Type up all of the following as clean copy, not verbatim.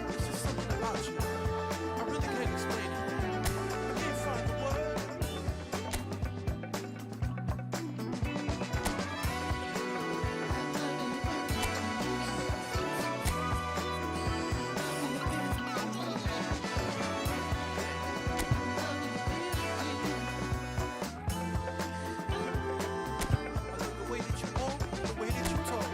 It's just something about you. I really can't explain it. I can't find the word. I love the way that you walk, the way that you talk.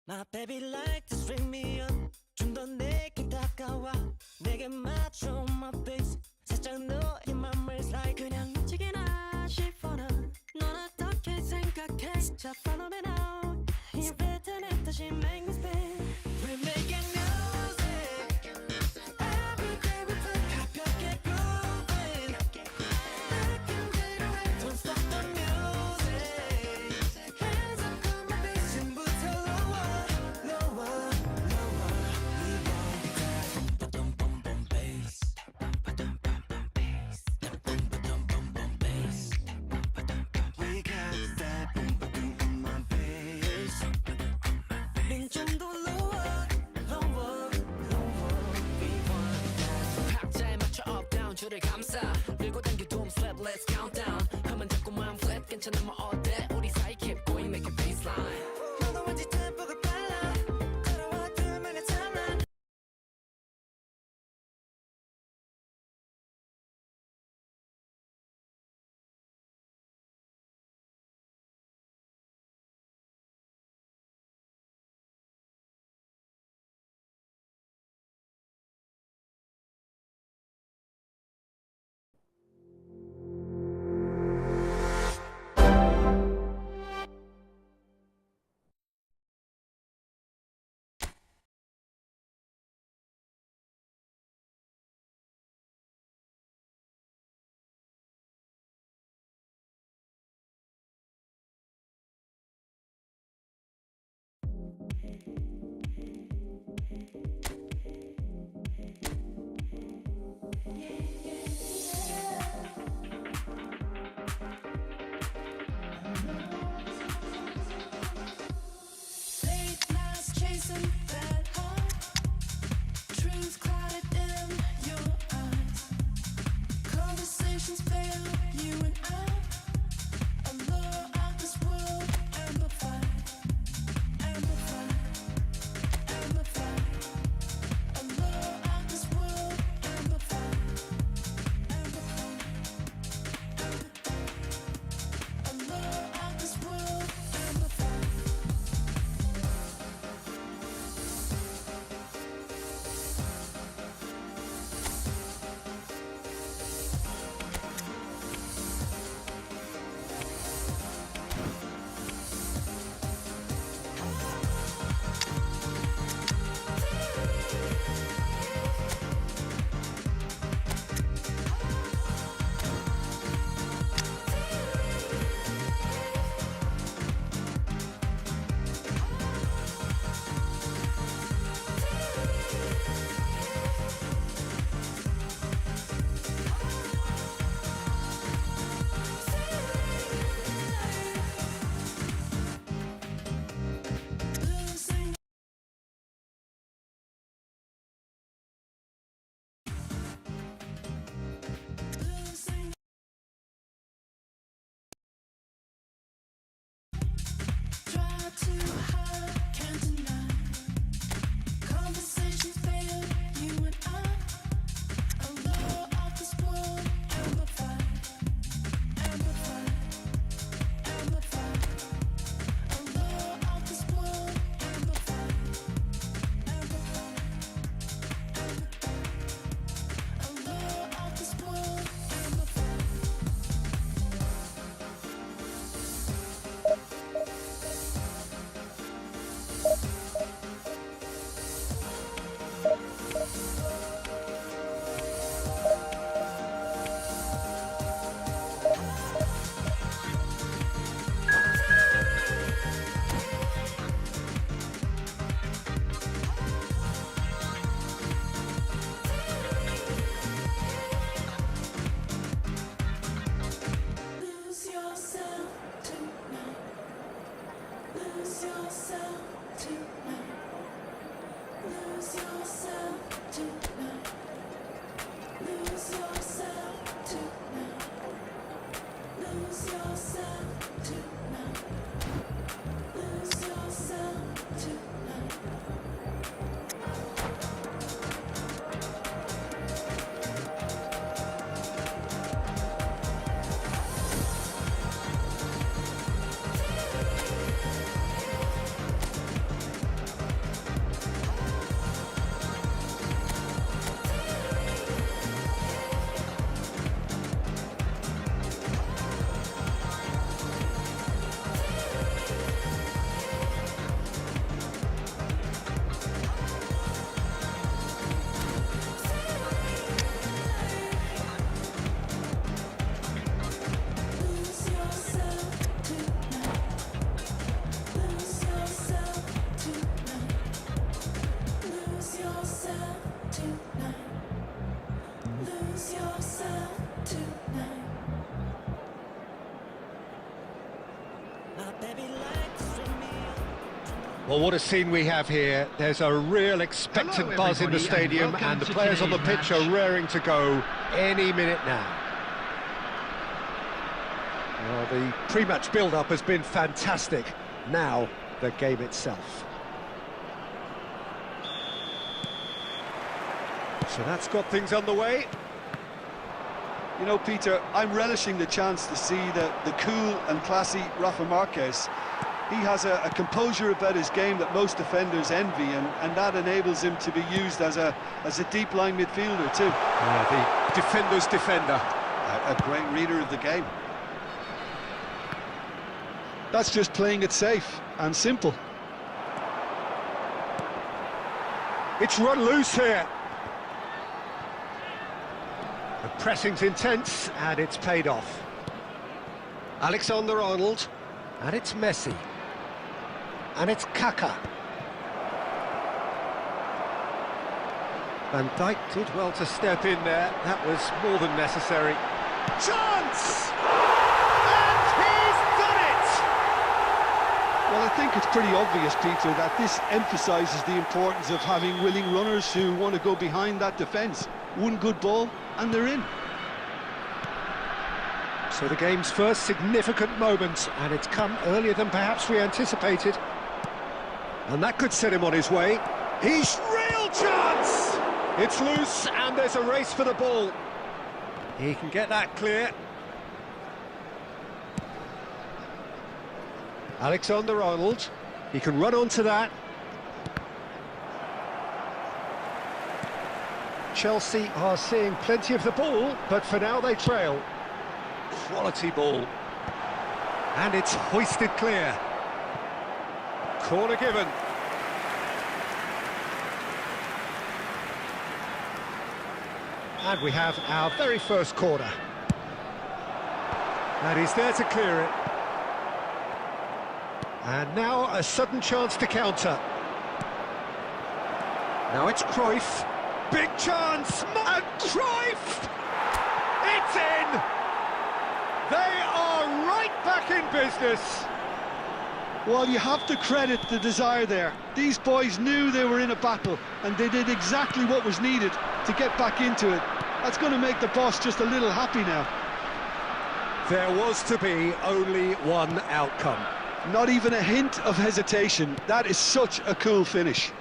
My baby like to string me up 좀 더 내게 다가와 내게 맞춰 my face 살짝 너의 맘을 slide 그냥 미치게나 싶어 넌 어떻게 생각해 Just follow me now 이 패턴에 다시 make me spin We're making music Every day we play 가볍게 grooving 느낌 그대로해 Don't stop the music Hands up on my face 지금부터 lower lower lower We want that boom boom boom bass boom boom boom boom bass boom boom boom boom bass We got that boom boom on my bass 좀 더 lower lower lower We want that 박자에 맞춰 up down 줄을 감싸 밀고 당겨 doom slap let's count down 가만 잡고만 flat 괜찮아 뭐 어때 우리 사이 keep going make it baseline 너도 왠지 템포가 빨라 걸어와 둘만의 timeline Late nights chasing that high, truth clouded in your eyes. Conversations fail, you and I. Allure of this world, amplified, amplified, amplified. Allure of this world, amplified, amplified, amplified. Allure of this world, amplified. Losing. Losing. Try to hide, can't deny. Conversations fail, you and I. Allure of this world, amplified, amplified, amplified. Allure of this world, amplified, amplified, amplified. Allure of this world, amplified. Lose yourself tonight. Lose yourself tonight. Lose yourself tonight. Lose yourself tonight. Lose yourself tonight. Lose yourself tonight. Lose yourself tonight. Lose yourself tonight. Lose yourself tonight. Lose yourself tonight. My baby likes to swim me up. Well, what a scene we have here. There's a real expectant Hello, buzz in the everybody, and stadium, welcome and the to players on the today's pitch match. are raring to go any minute now. Well, the pre-match build-up has been fantastic. Now, the game itself. So that's got things underway. You know, Peter, I'm relishing the chance to see the cool and classy Rafa Marquez. He has a composure about his game that most defenders envy, and that enables him to be used as a deep line midfielder too. The defender's defender. A great reader of the game. That's just playing it safe and simple. It's run loose here. The pressing's intense, and it's paid off. Alexander-Arnold, and it's Messi. And it's Kaka. Van Dijk did well to step in there. That was more than necessary. Chance! And he's done it! Well, I think it's pretty obvious, Peter, that this emphasises the importance of having willing runners who want to go behind that defence. One good ball, and they're in. So the game's first significant moment, and it's come earlier than perhaps we anticipated. And that could set him on his way. He's real chance! It's loose, and there's a race for the ball. He can get that clear. Alexander-Arnold, he can run onto that. Chelsea are seeing plenty of the ball, but for now they trail. Quality ball. And it's hoisted clear. Corner given. And we have our very first corner. And he's there to clear it. And now a sudden chance to counter. Now it's Cruyff. Big chance! And Cruyff! It's in! They are right back in business. Well, you have to credit the desire there. These boys knew they were in a battle, and they did exactly what was needed to get back into it. That's going to make the boss just a little happy now. There was to be only one outcome. Not even a hint of hesitation. That is such a cool finish.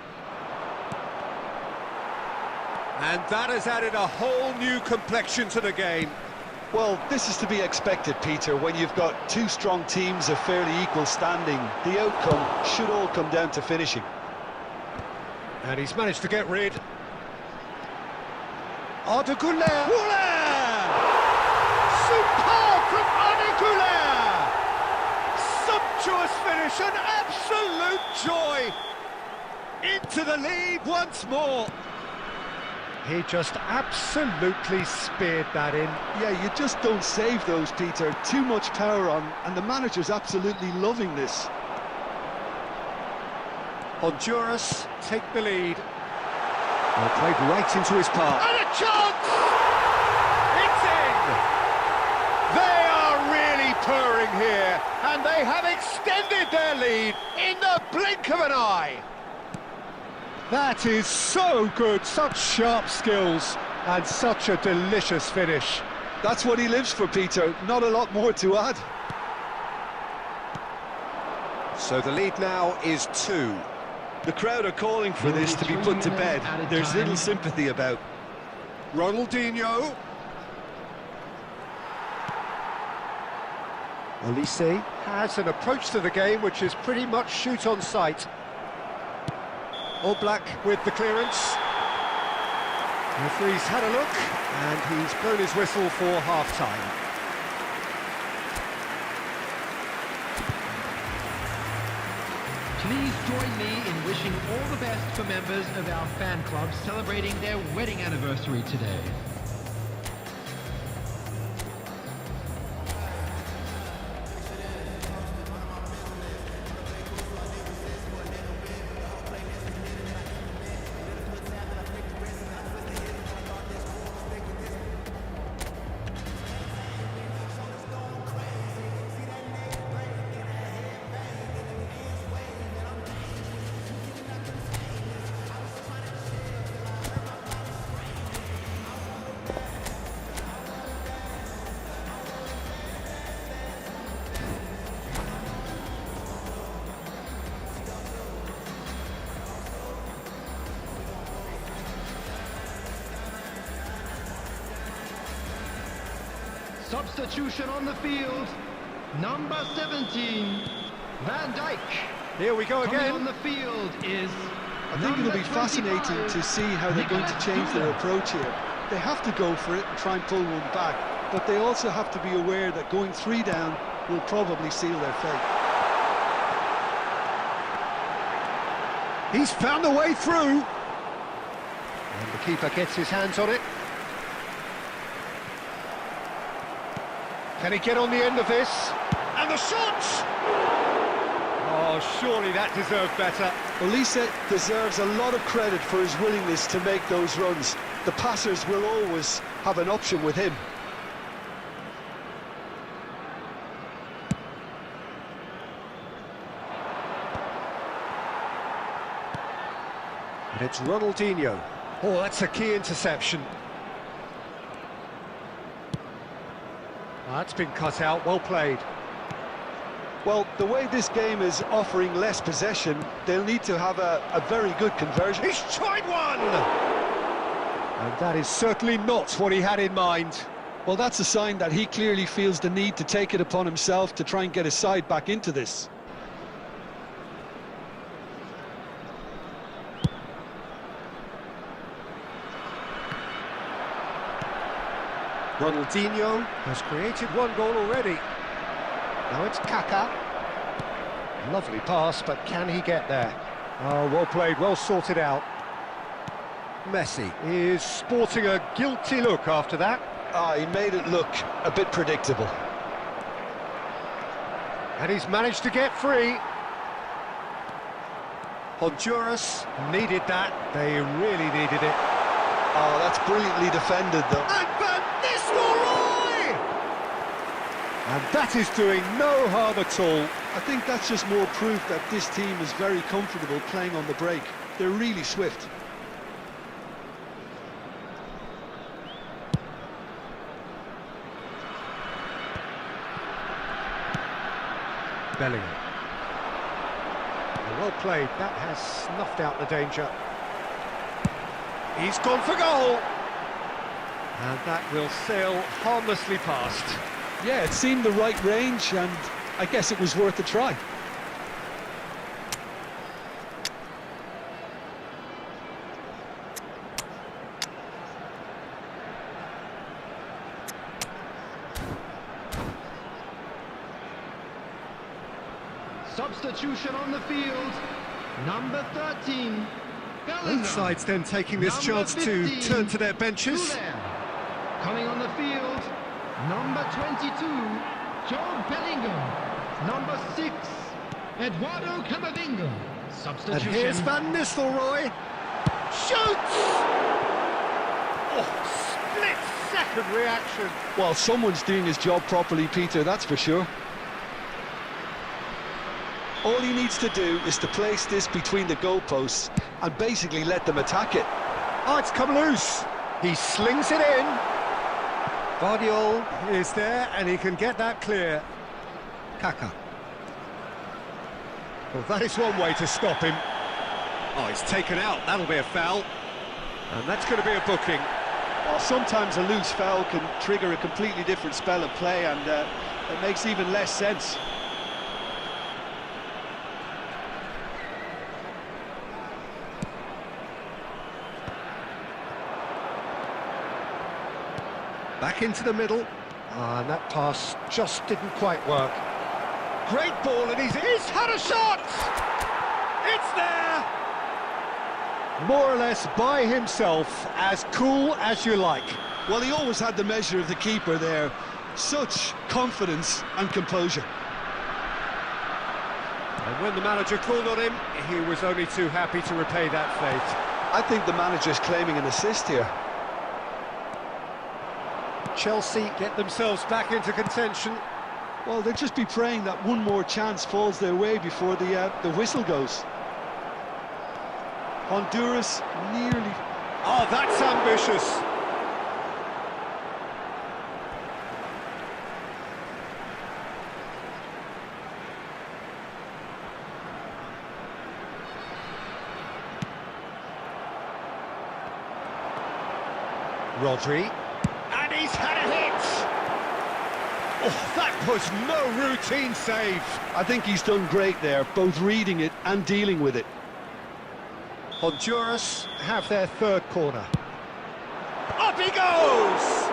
And that has added a whole new complexion to the game. Well, this is to be expected, Peter, when you've got two strong teams of fairly equal standing. The outcome should all come down to finishing. And he's managed to get rid. Arda Güler! Superb from Arda Güler! Sumptuous finish, an absolute joy! Into the lead once more. He just absolutely speared that in. Yeah, you just don't save those, Peter. Too much power on, and the manager's absolutely loving this. Honduras take the lead. Well, played right into his path. And a chance! It's in! They are really purring here, and they have extended their lead in the blink of an eye. That is so good, such sharp skills, and such a delicious finish. That's what he lives for, Peter. Not a lot more to add. So the lead now is 2. The crowd are calling for this to be put to bed. There's little sympathy about. Ronaldinho. Olise has an approach to the game which is pretty much shoot on sight. All Black with the clearance. The referee's had a look and he's blown his whistle for half-time. Please join me in wishing all the best for members of our fan club celebrating their wedding anniversary today. Substitution on the field, number 17, Van Dijk. Here we go Coming again. on the field is I think it'll be fascinating 25, to see how they're going to change their approach here. They have to go for it and try and pull one back, but they also have to be aware that going 3 down will probably seal their fate. He's found the way through. And the keeper gets his hands on it. Can he get on the end of this? And the shot! Oh, Oh, surely that deserved better. Olise deserves a lot of credit for his willingness to make those runs. The passers will always have an option with him. And it's Ronaldinho. Oh, that's a key interception. That's been cut out, well played. Well, the way this game is offering less possession, they'll need to have a very good conversion. He's tried one! And that is certainly not what he had in mind. Well, that's a sign that he clearly feels the need to take it upon himself to try and get his side back into this. Ronaldinho has created one goal already. Now it's Kaká. Lovely pass, but can he get there? Oh, well played, well sorted out. Messi is sporting a guilty look after that. He made it look a bit predictable. And he's managed to get free. Honduras needed that. They really needed it. Oh, that's brilliantly defended, though. And Van Nistelrooy! And that is doing no harm at all. I think that's just more proof that this team is very comfortable playing on the break. They're really swift. Bellingham. Well played, that has snuffed out the danger. He's gone for goal! And that will sail harmlessly past. Yeah, it seemed the right range, and I guess it was worth a try. Substitution on the field. Number 13. Bellingham. Both sides then taking this Number chance to 15, turn to their benches. Muller. Coming on the field, number 22, Joe Bellingham. Number 6, Eduardo Camavinga. And Substitution. here's Van Nistelrooy. Shoots! Oh, split-second reaction. Well, someone's doing his job properly, Peter, that's for sure. All he needs to do is to place this between the goalposts and basically let them attack it. Oh, it's come loose. He slings it in. Guardiola is there, and he can get that clear. Kaká. Well, that is one way to stop him. Oh, he's taken out. That'll be a foul. And that's going to be a booking. Well, sometimes a loose foul can trigger a completely different spell of play, and it makes even less sense. Back into the middle. And that pass just didn't quite work. Great ball, and he's had a shot! It's there! More or less by himself, as cool as you like. Well, he always had the measure of the keeper there. Such confidence and composure. And when the manager called on him, he was only too happy to repay that faith. I think the manager's claiming an assist here. Chelsea get themselves back into contention. Well, they'll just be praying that one more chance falls their way before the whistle goes. Honduras nearly... Oh, that's ambitious. Rodri. And he's had a hit! Oh, that was no routine save. I think he's done great there, both reading it and dealing with it. Honduras have their third corner. Up he goes!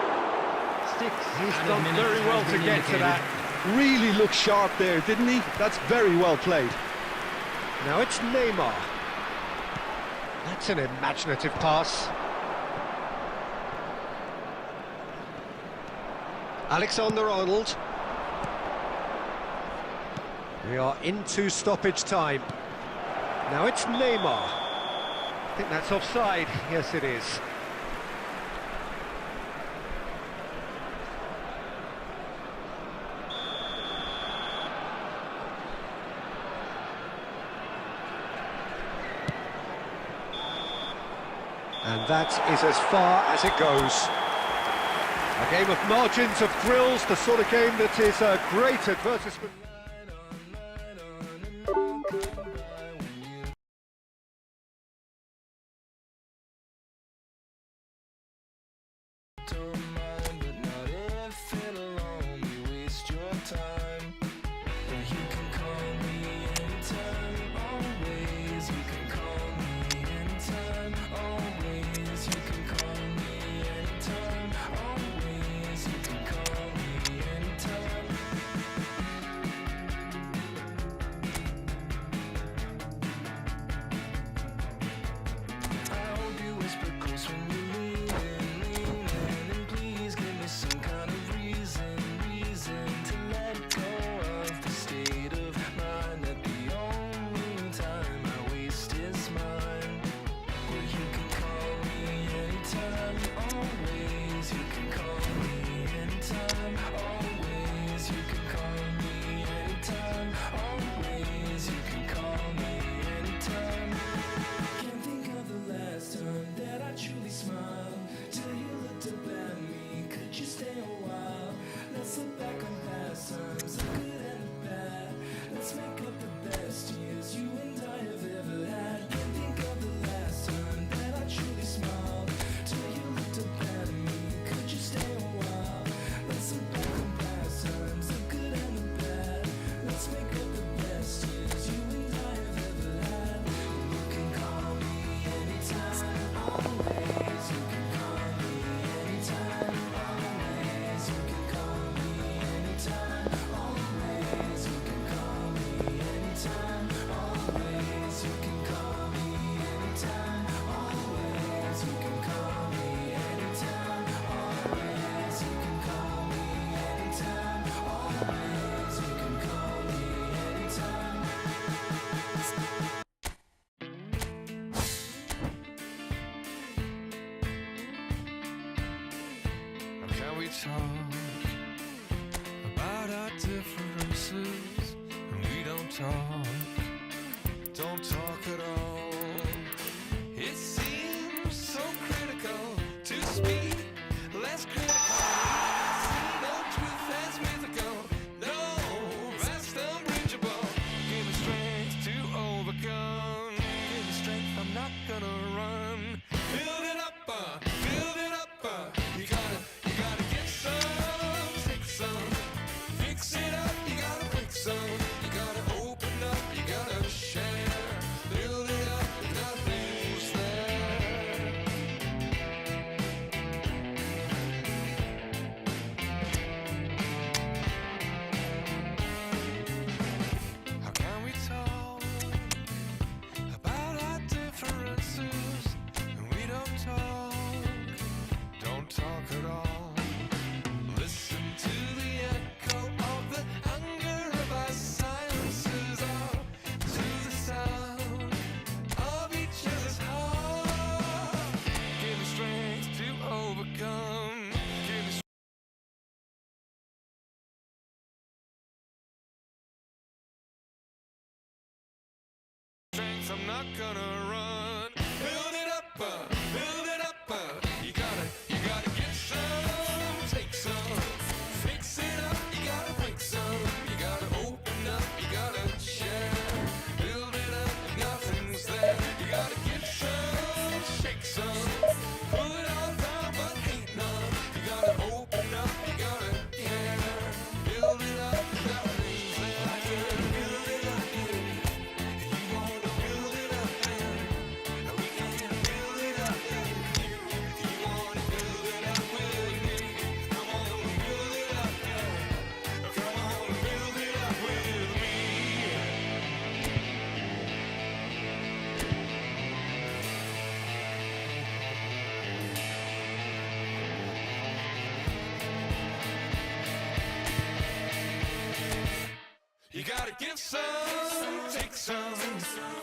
He's done very well to get to that. Really looked sharp there, didn't he? That's very well played. Now it's Neymar. That's an imaginative pass. Alexander-Arnold. We are into stoppage time. Now it's Neymar. I think that's offside. Yes, it is. And that is as far as it goes. A game of margins, of thrills, the sort of game that is a great advertisement. Can we talk about our differences? And we don't talk at all. It seems so critical to speak less critical. See no truth as mythical. No, that's unbridgeable. Give me strength to overcome. Give me strength, I'm not gonna run. Build it up. You gotta get some, take some, fix it up, you gotta break some, you gotta open up, you gotta share, build it up, nothing's there. How can we talk about our differences and we don't talk at all? Listen to the echo of the hunger of our silences, all to the sound of each other's heart. Give me strength to overcome. Give me strength, I'm not gonna run. Build it up, build it up. You gotta get some, take some, fix it up. You gotta break some, you gotta open up, you gotta share, build it up. Nothing's there. You gotta get some, shake some, pull it all down, but ain't none. You gotta open up, you gotta care, build it up. Nothing's there. I can build it up. You wanna build it up, we can build it up. You gotta give some, take some,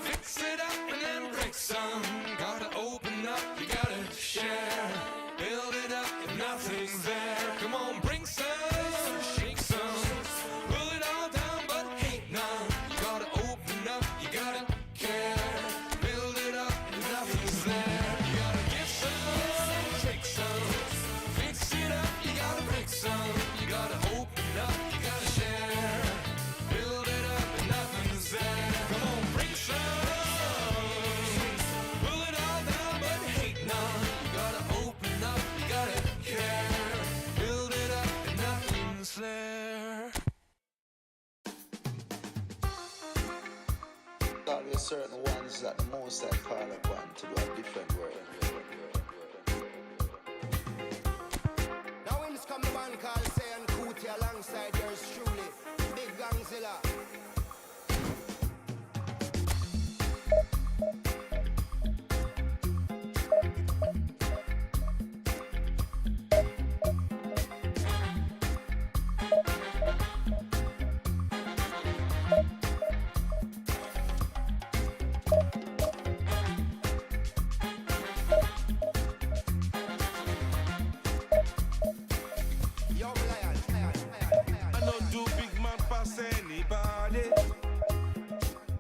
fix it up and then break some. Gotta open up, you gotta share, build it up if nothing's there. Come on, bring some, shake some, pull it all down but hate none. You gotta open up, you gotta care, build it up if nothing's there. You gotta give some, take some, fix it up, you gotta break some. You gotta open up, you gotta share, build it up if nothing's there. Come on, bring some, pull it all down but hate none. You gotta open up, you gotta care, build it up if nothing's there. There's certain ones that the most I call upon to do a different work. Now when this come the man called Say and Cootie alongside yours truly, Big Gangzilla. Yo, lion. I know do big man pass anybody.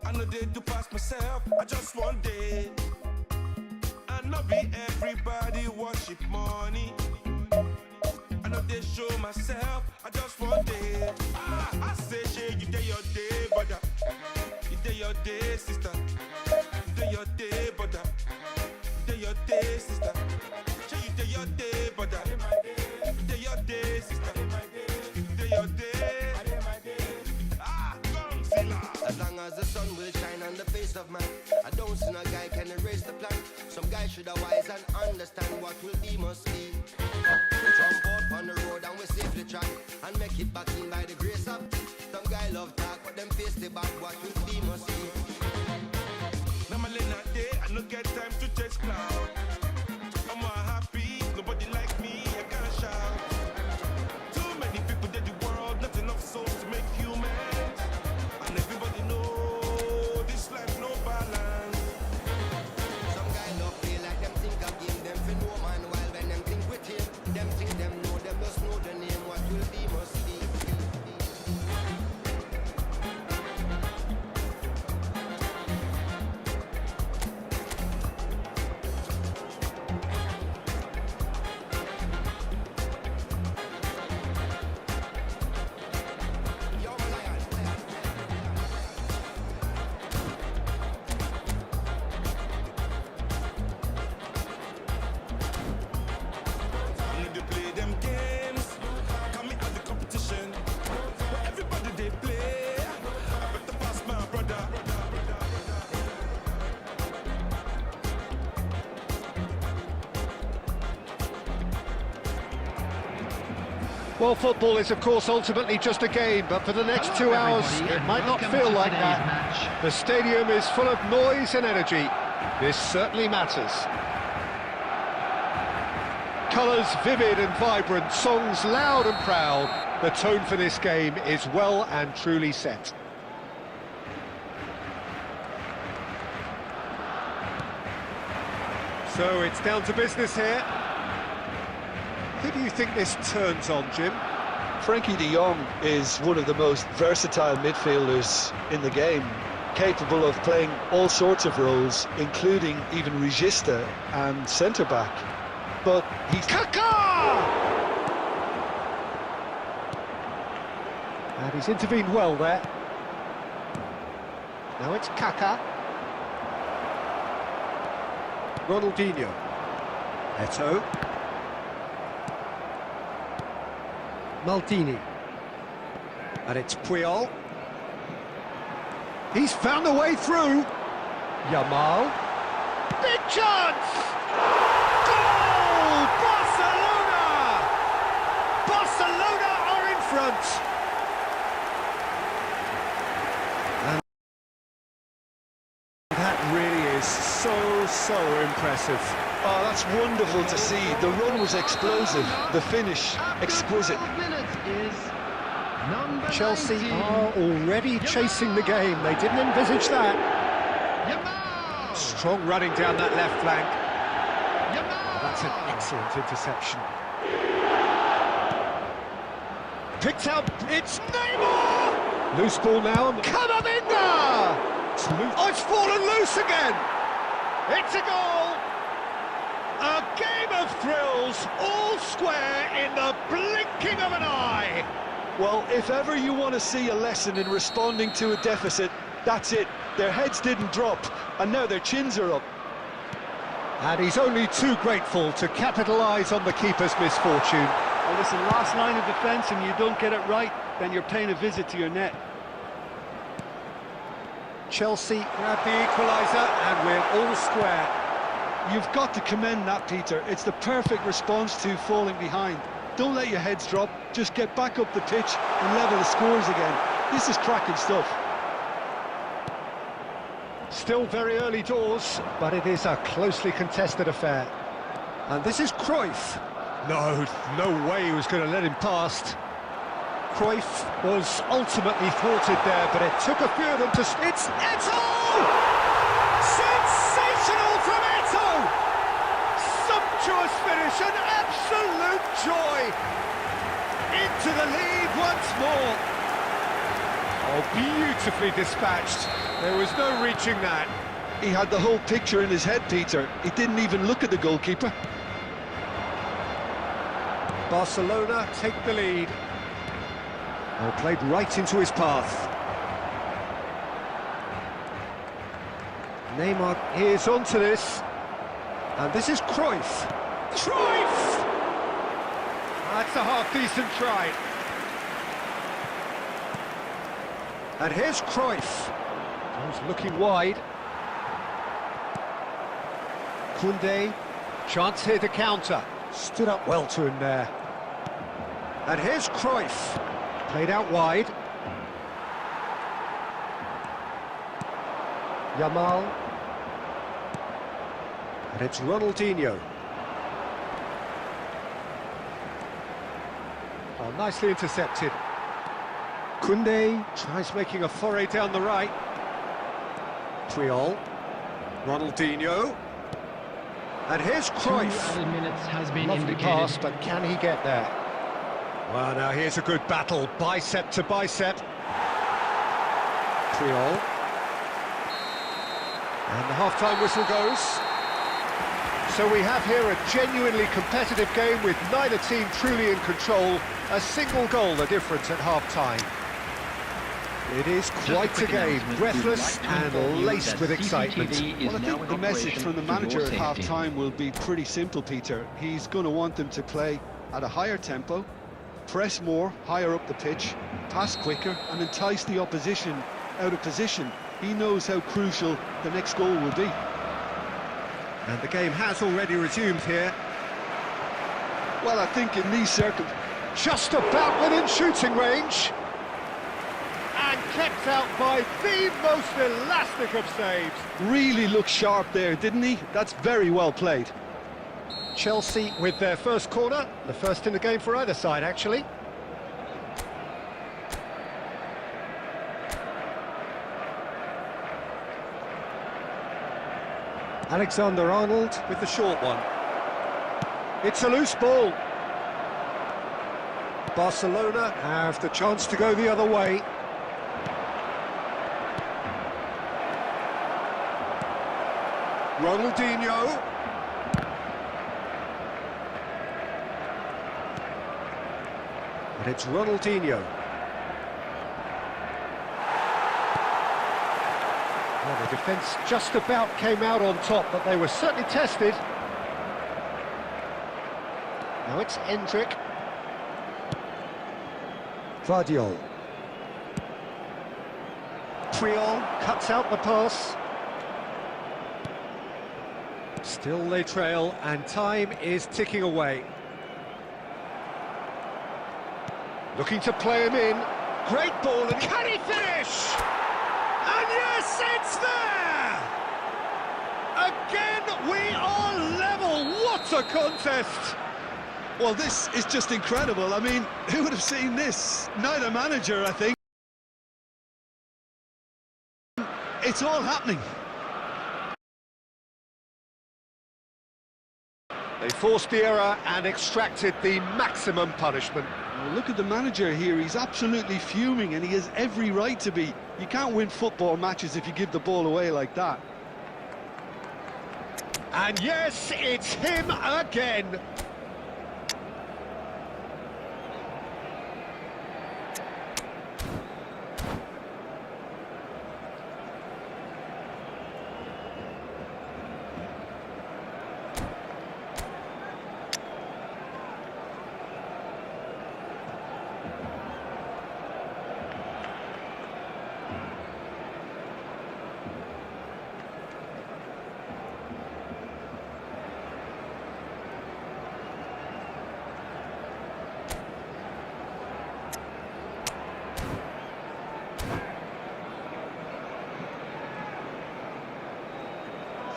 I know they do pass myself. I just one day. I know be everybody worship money. I know they show myself. I just one day. I say, yeah, you day your day, brother. You day your day, sister. You day your day, brother. You day your day, sister. Say you day your day, brother. You day your day, sister. You day your day. Godzilla. As long as the sun will shine on the face of man, I don't see no guy can erase the plan. Some guy should have wise and understand what will be must be. We jump out on the road and we safely track and make it back in by the grace of. Some guy love talk, but them face the bad. What will be must be. Normally not day, I no get time to chase cloud. I'm all happy, nobody like me, I gotta shout. Too many people in the world, not enough souls to make humans. And everybody know this life no balance. Some guy love play like them think of game. Them fi know man while when them think with him. Them think them know, them just know the name. What will be must be. Yo, lion. I'm gonna play them games, coming out the competition. Where everybody they play, I better pass my brother. Well, football is, of course, ultimately just a game, but for the next 2 hours, it might not feel like that. The stadium is full of noise and energy. This certainly matters. Colours vivid and vibrant, songs loud and proud. The tone for this game is well and truly set. So it's down to business here. Who do you think this turns on, Jim? Frankie de Jong is one of the most versatile midfielders in the game, capable of playing all sorts of roles, including even regista and centre-back. But he's... Kaká! And he's intervened well there. Now it's Kaká. Ronaldinho. Eto'o. Maldini. And it's Puyol. He's found a way through. Yamal. Big chance! Goal! Barcelona! Barcelona are in front. And that really is so impressive. Oh, that's wonderful to see. The run was explosive, the finish exquisite. 12 minutes is Number Chelsea 19. are already chasing the game. They didn't envisage that. Yamal! Strong running down that left flank. Yamal! That's an excellent interception. Picked up, it's Neymar! Loose ball now. Camavinga! It's loose. Oh, it's fallen loose again! It's a goal! A game of thrills, all square in the blinking of an eye! Well, if ever you want to see a lesson in responding to a deficit, that's it. Their heads didn't drop, and now their chins are up. And he's only too grateful to capitalise on the keeper's misfortune. Well, listen, last line of defence and you don't get it right, then you're paying a visit to your net. Chelsea grab the equaliser and we're all square. You've got to commend that, Peter. It's the perfect response to falling behind. Don't let your heads drop, just get back up the pitch and level the scores again. This is cracking stuff. Still very early doors, but it is a closely contested affair. And this is Cruyff. No way he was going to let him past. Cruyff was ultimately thwarted there, but it took a few of them to... It's Eto'o! Sensational from Eto'o! Sumptuous finish, an absolute joy! Into the lead once more. Oh, beautifully dispatched. There was no reaching that. He had the whole picture in his head, Peter. He didn't even look at the goalkeeper. Barcelona take the lead. Oh, played right into his path. Neymar is onto this. And this is Cruyff. Cruyff! That's a half-decent try. And here's Cruyff. He's looking wide. Koundé, chance here to counter. Stood up well to him there. And here's Cruyff. Played out wide. Yamal. And it's Ronaldinho. Oh, nicely intercepted. Koundé tries making a foray down the right. Puyol. Ronaldinho. And here's Cruyff. 2 minutes has been Lovely indicated. pass, but can he get there? Well, now here's a good battle, bicep to bicep. Puyol. And the half-time whistle goes. So we have here a genuinely competitive game with neither team truly in control. A single goal the difference at half-time. It is quite a game, breathless and laced with excitement. Well, I think the message from the manager at half-time will be pretty simple, Peter. He's going to want them to play at a higher tempo, press more, higher up the pitch, pass quicker and entice the opposition out of position. He knows how crucial the next goal will be. And the game has already resumed here. Well, I think in these circumstances... Just about within shooting range. And kept out by the most elastic of saves. Really looked sharp there, didn't he? That's very well played. Chelsea with their first corner, the first in the game for either side, actually. Alexander-Arnold with the short one. It's a loose ball. Barcelona have the chance to go the other way. Ronaldinho. And it's Ronaldinho. Well, the defence just about came out on top, but they were certainly tested. Now it's Endrick. Vardiol. Puyol cuts out the pass. Still they trail, and time is ticking away. Looking to play him in. Great ball, and can he finish? And yes, it's there! Again, we are level. What a contest! Well, this is just incredible. I mean, who would have seen this? Neither manager, I think. It's all happening. They forced the error and extracted the maximum punishment. Well, look at the manager here. He's absolutely fuming, and he has every right to be. You can't win football matches if you give the ball away like that. And yes, it's him again.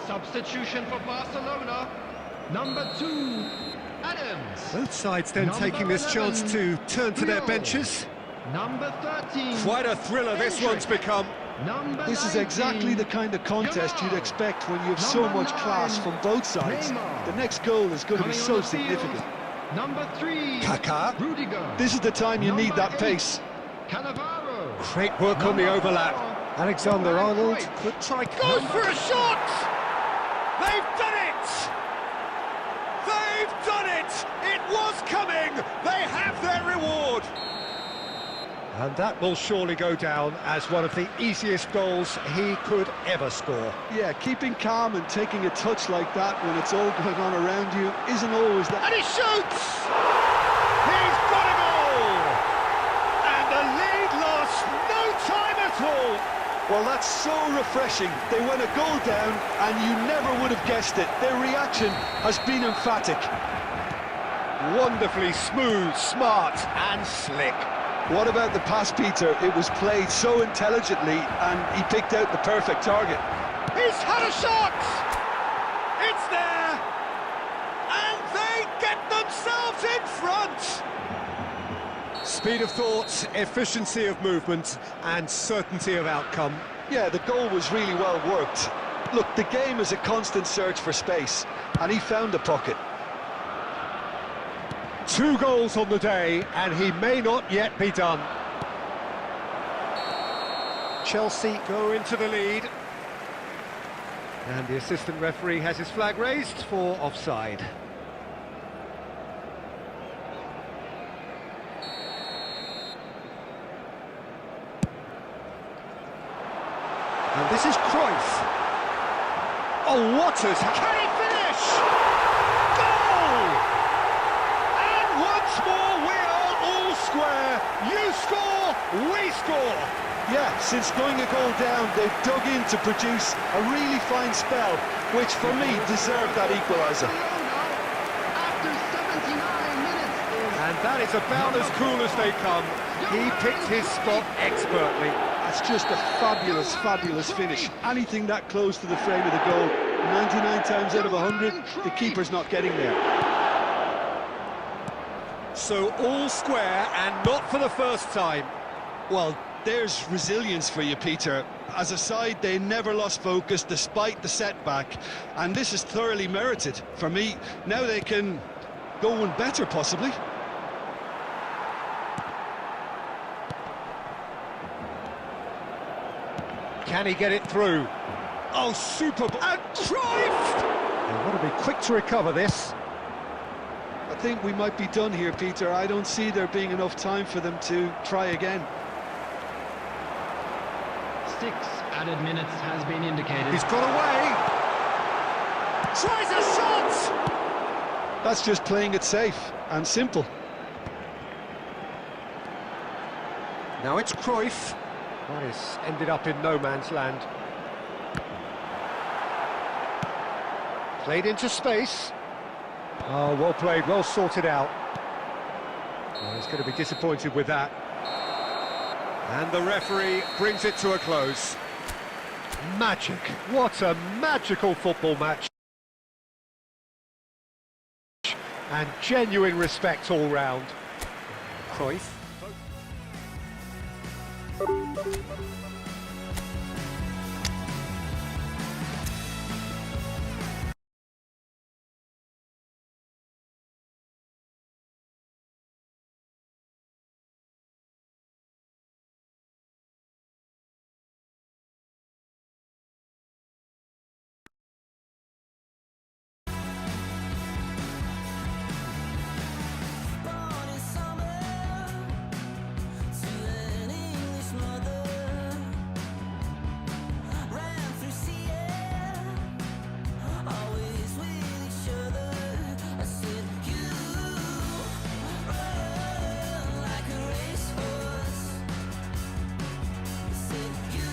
Substitution for Barcelona. Number 2, Adams. Both sides then Number taking this 11, chance to turn to their Puyol. benches. Number 13. Quite a thriller this Hendrick. one's become. Number This is 19, exactly the kind of contest you'd Yamal. expect when you have so Number much class 9, from both sides. Neymar. The next goal is going to be Coming so on the field, significant. Number 3, Kaká. Rudiger. This is the time you need Number that 8, pace. Cannavaro. Great work on the Number overlap. 4, Alexander-Arnold Cruyff. could try. Goes for a shot! They've done it! They've done it! It was coming! They have their reward! And that will surely go down as one of the easiest goals he could ever score. Yeah, keeping calm and taking a touch like that when it's all going on around you isn't always that. And he shoots! He's got a goal! And the lead lost no time at all! Well, that's so refreshing. They went a goal down and you never would have guessed it. Their reaction has been emphatic. Wonderfully smooth, smart and slick. What about the pass, Peter? It was played so intelligently and he picked out the perfect target. He's had a shot! It's there! And they get themselves in front! Speed of thought, efficiency of movement and certainty of outcome. Yeah, the goal was really well worked. Look, the game is a constant search for space and he found the pocket. 2 goals on the day, and he may not yet be done. Chelsea go into the lead. And the assistant referee has his flag raised for offside. And this is Cruyff. Oh, what has... Can he finish? Goal! And once more we are all square. You score, we score. Yeah, since going a goal down, they've dug in to produce a really fine spell, which for me deserved that equaliser. After 79 minutes is And that is about as cool as they come. He picked his spot expertly. That's just a fabulous, fabulous finish. Anything that close to the frame of the goal, 99 times out of 100, the keeper's not getting there. So all square and not for the first time. Well, there's resilience for you, Peter. As a side, they never lost focus despite the setback, and this is thoroughly merited. For me, now they can go one better, possibly. Can he get it through? Oh, super! And Cruyff! They want to be quick to recover this. I think we might be done here, Peter. I don't see there being enough time for them to try again. 6 added minutes has been indicated. He's got away! Tries a shot! That's just playing it safe and simple. Now it's Cruyff. That has ended up in no man's land. Played into space. Oh, well played, well sorted out. Well, he's going to be disappointed with that. And the referee brings it to a close. Magic. What a magical football match. And genuine respect all round. Cruyff. Born in summer to an English mother, ran through sea, always with each other. I said, you run like a racehorse. I said, you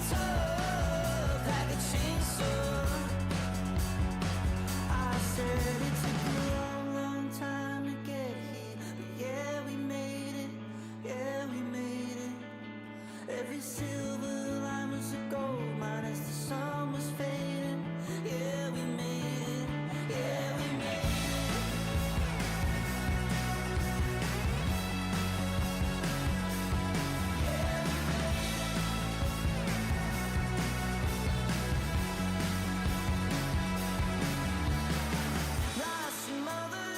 talk like a chainsaw. I said it took a long, long time to get here, but yeah, we made it, yeah, we made it. Every silver line was a gold mine as the sun was fading. Yeah, we made it, yeah, we made it. Lost your mother,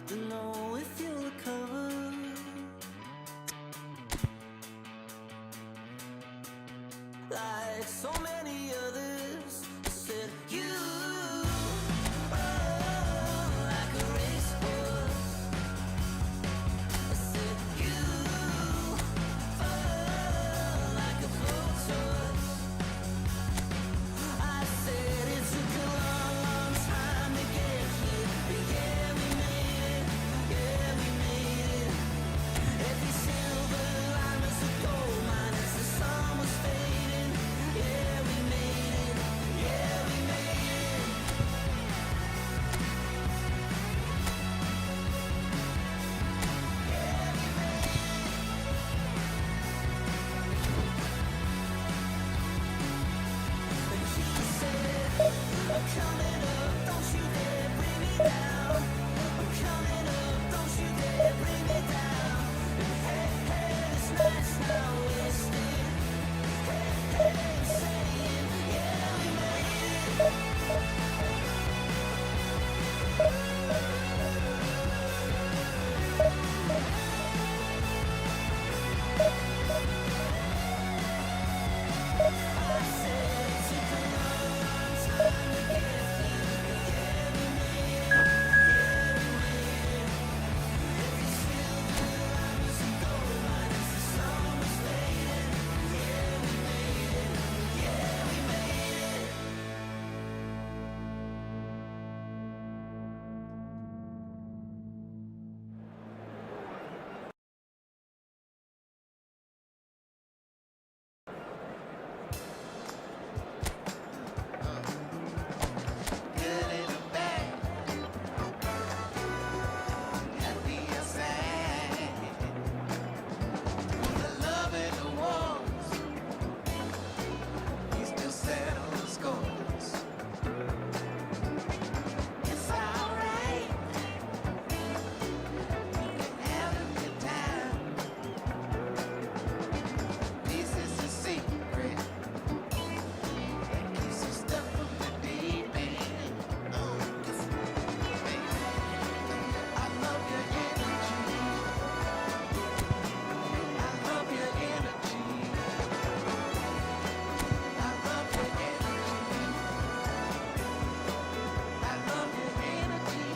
don't know if you'll recover. Like so many others, I said you run like a racehorse. I said you fall like a blowtorch. I said it took a long, long time to get here, but yeah, we made it, yeah, we made it. Every silver line was a gold mine as the sun was fading. Yeah, we made it, yeah, we made it. And he said, I'm coming up, don't you dare bring me down. I'm coming up, don't you dare bring me down. And hey, hey, this night's not wasted. Hey, hey, I'm saying, yeah, we made it. I said it took a long, long time to get here, but yeah, we made it, yeah, we made it. Every silver line was a gold mine as the sun was fading. Yeah, we made it, yeah, we made it. Good in the bad, happy or sad, the love and the wars, he still settle the scores. It's alright, you can have a good time. This is the secret that keeps you stuck from the deep end. I love your energy. I love your energy. I love your energy. I love your energy.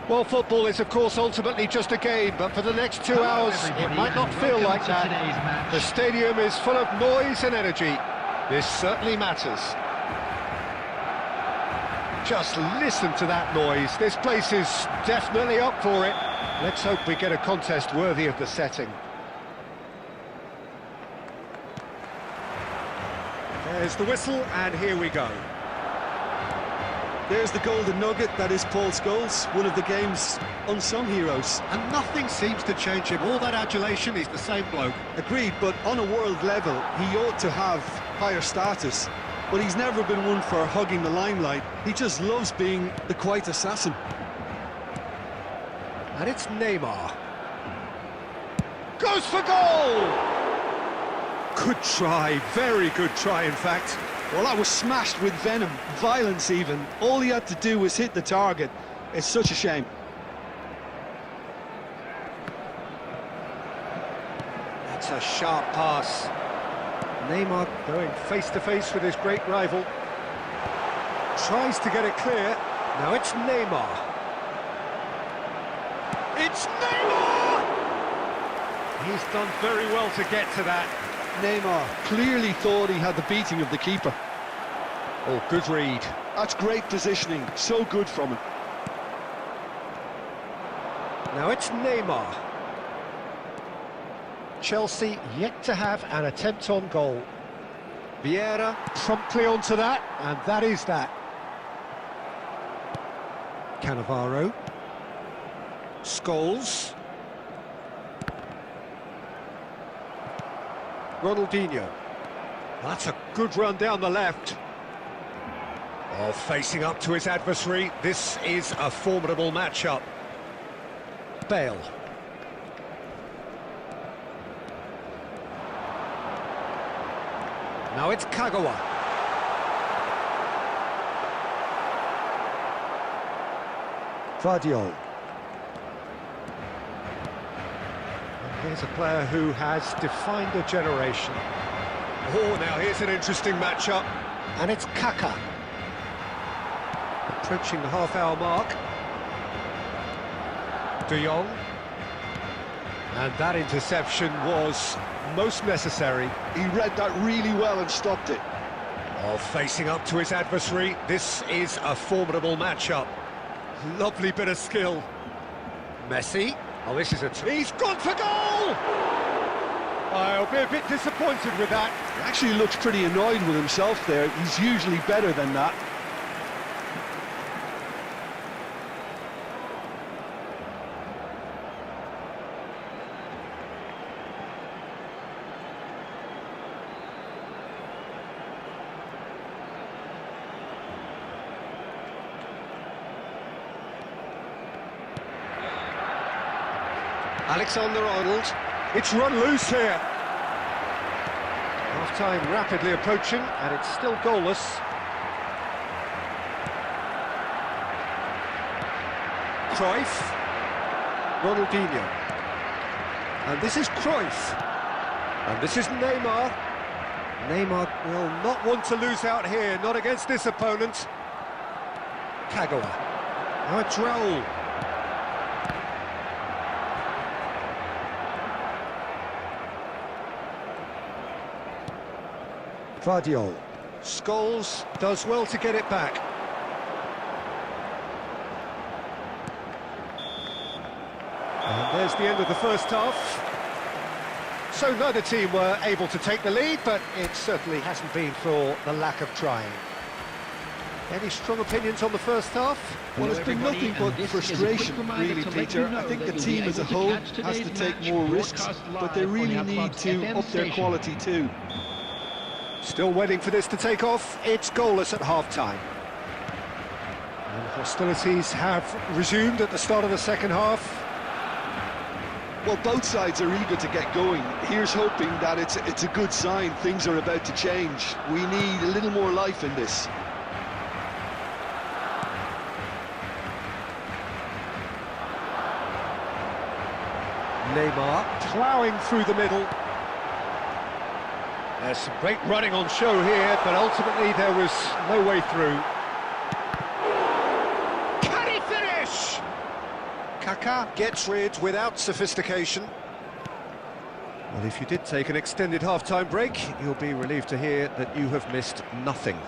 Well, football is, of course, ultimately just a game, but for the next 2 hours, it everybody, might not and feel welcome like to that. today's match. The stadium is full of noise and energy. This certainly matters. Just listen to that noise. This place is definitely up for it. Let's hope we get a contest worthy of the setting. There's the whistle, and here we go. There's the golden nugget that is Paul Scholes, one of the game's unsung heroes. And nothing seems to change him. All that adulation, he's the same bloke. Agreed, but on a world level, he ought to have higher status. But he's never been one for hugging the limelight. He just loves being the quiet assassin. And it's Neymar. Goes for goal! Good try, very good try, in fact. Well, that was smashed with venom, violence even. All he had to do was hit the target. It's such a shame. That's a sharp pass. Neymar going face-to-face with his great rival. Tries to get it clear. Now it's Neymar. It's Neymar! He's done very well to get to that. Neymar clearly thought he had the beating of the keeper. Oh, good read. That's great positioning, so good from him. Now it's Neymar. Chelsea yet to have an attempt on goal. Vieira promptly onto that, and that is that. Cannavaro. Scholes. Ronaldinho. That's a good run down the left. Oh, facing up to his adversary. This is a formidable matchup. Bale. Now it's Kagawa. Vardiol. Here's a player who has defined a generation. Oh, now here's an interesting matchup. And it's Kaka. Approaching the half-hour mark. De Jong. And that interception was most necessary. He read that really well and stopped it. Oh, facing up to his adversary. This is a formidable matchup. Lovely bit of skill. Messi. Oh, this is he's gone for goal! I'll be a bit disappointed with that. He actually looks pretty annoyed with himself there. He's usually better than that. Alexander-Arnold. It's run loose here. Half-time rapidly approaching, and it's still goalless. Cruyff. Ronaldinho. And this is Cruyff. And this is Neymar. Neymar will not want to lose out here, not against this opponent. Kagawa. Now it's Raul. Vardiol. Scholes does well to get it back. And there's the end of the first half. So neither team were able to take the lead, but it certainly hasn't been for the lack of trying. Any strong opinions on the first half? Well, it's been nothing but frustration, really, Peter. I think the team as a whole has to take more risks, but they really need to up their quality too. Still waiting for this to take off. It's goalless at half-time. And hostilities have resumed at the start of the second half. Well, both sides are eager to get going. Here's hoping that it's a good sign. Things are about to change. We need a little more life in this. Neymar ploughing through the middle. There's some great running on show here, but ultimately there was no way through. Can he finish? Kaká gets rid without sophistication. Well, if you did take an extended half-time break, you'll be relieved to hear that you have missed nothing.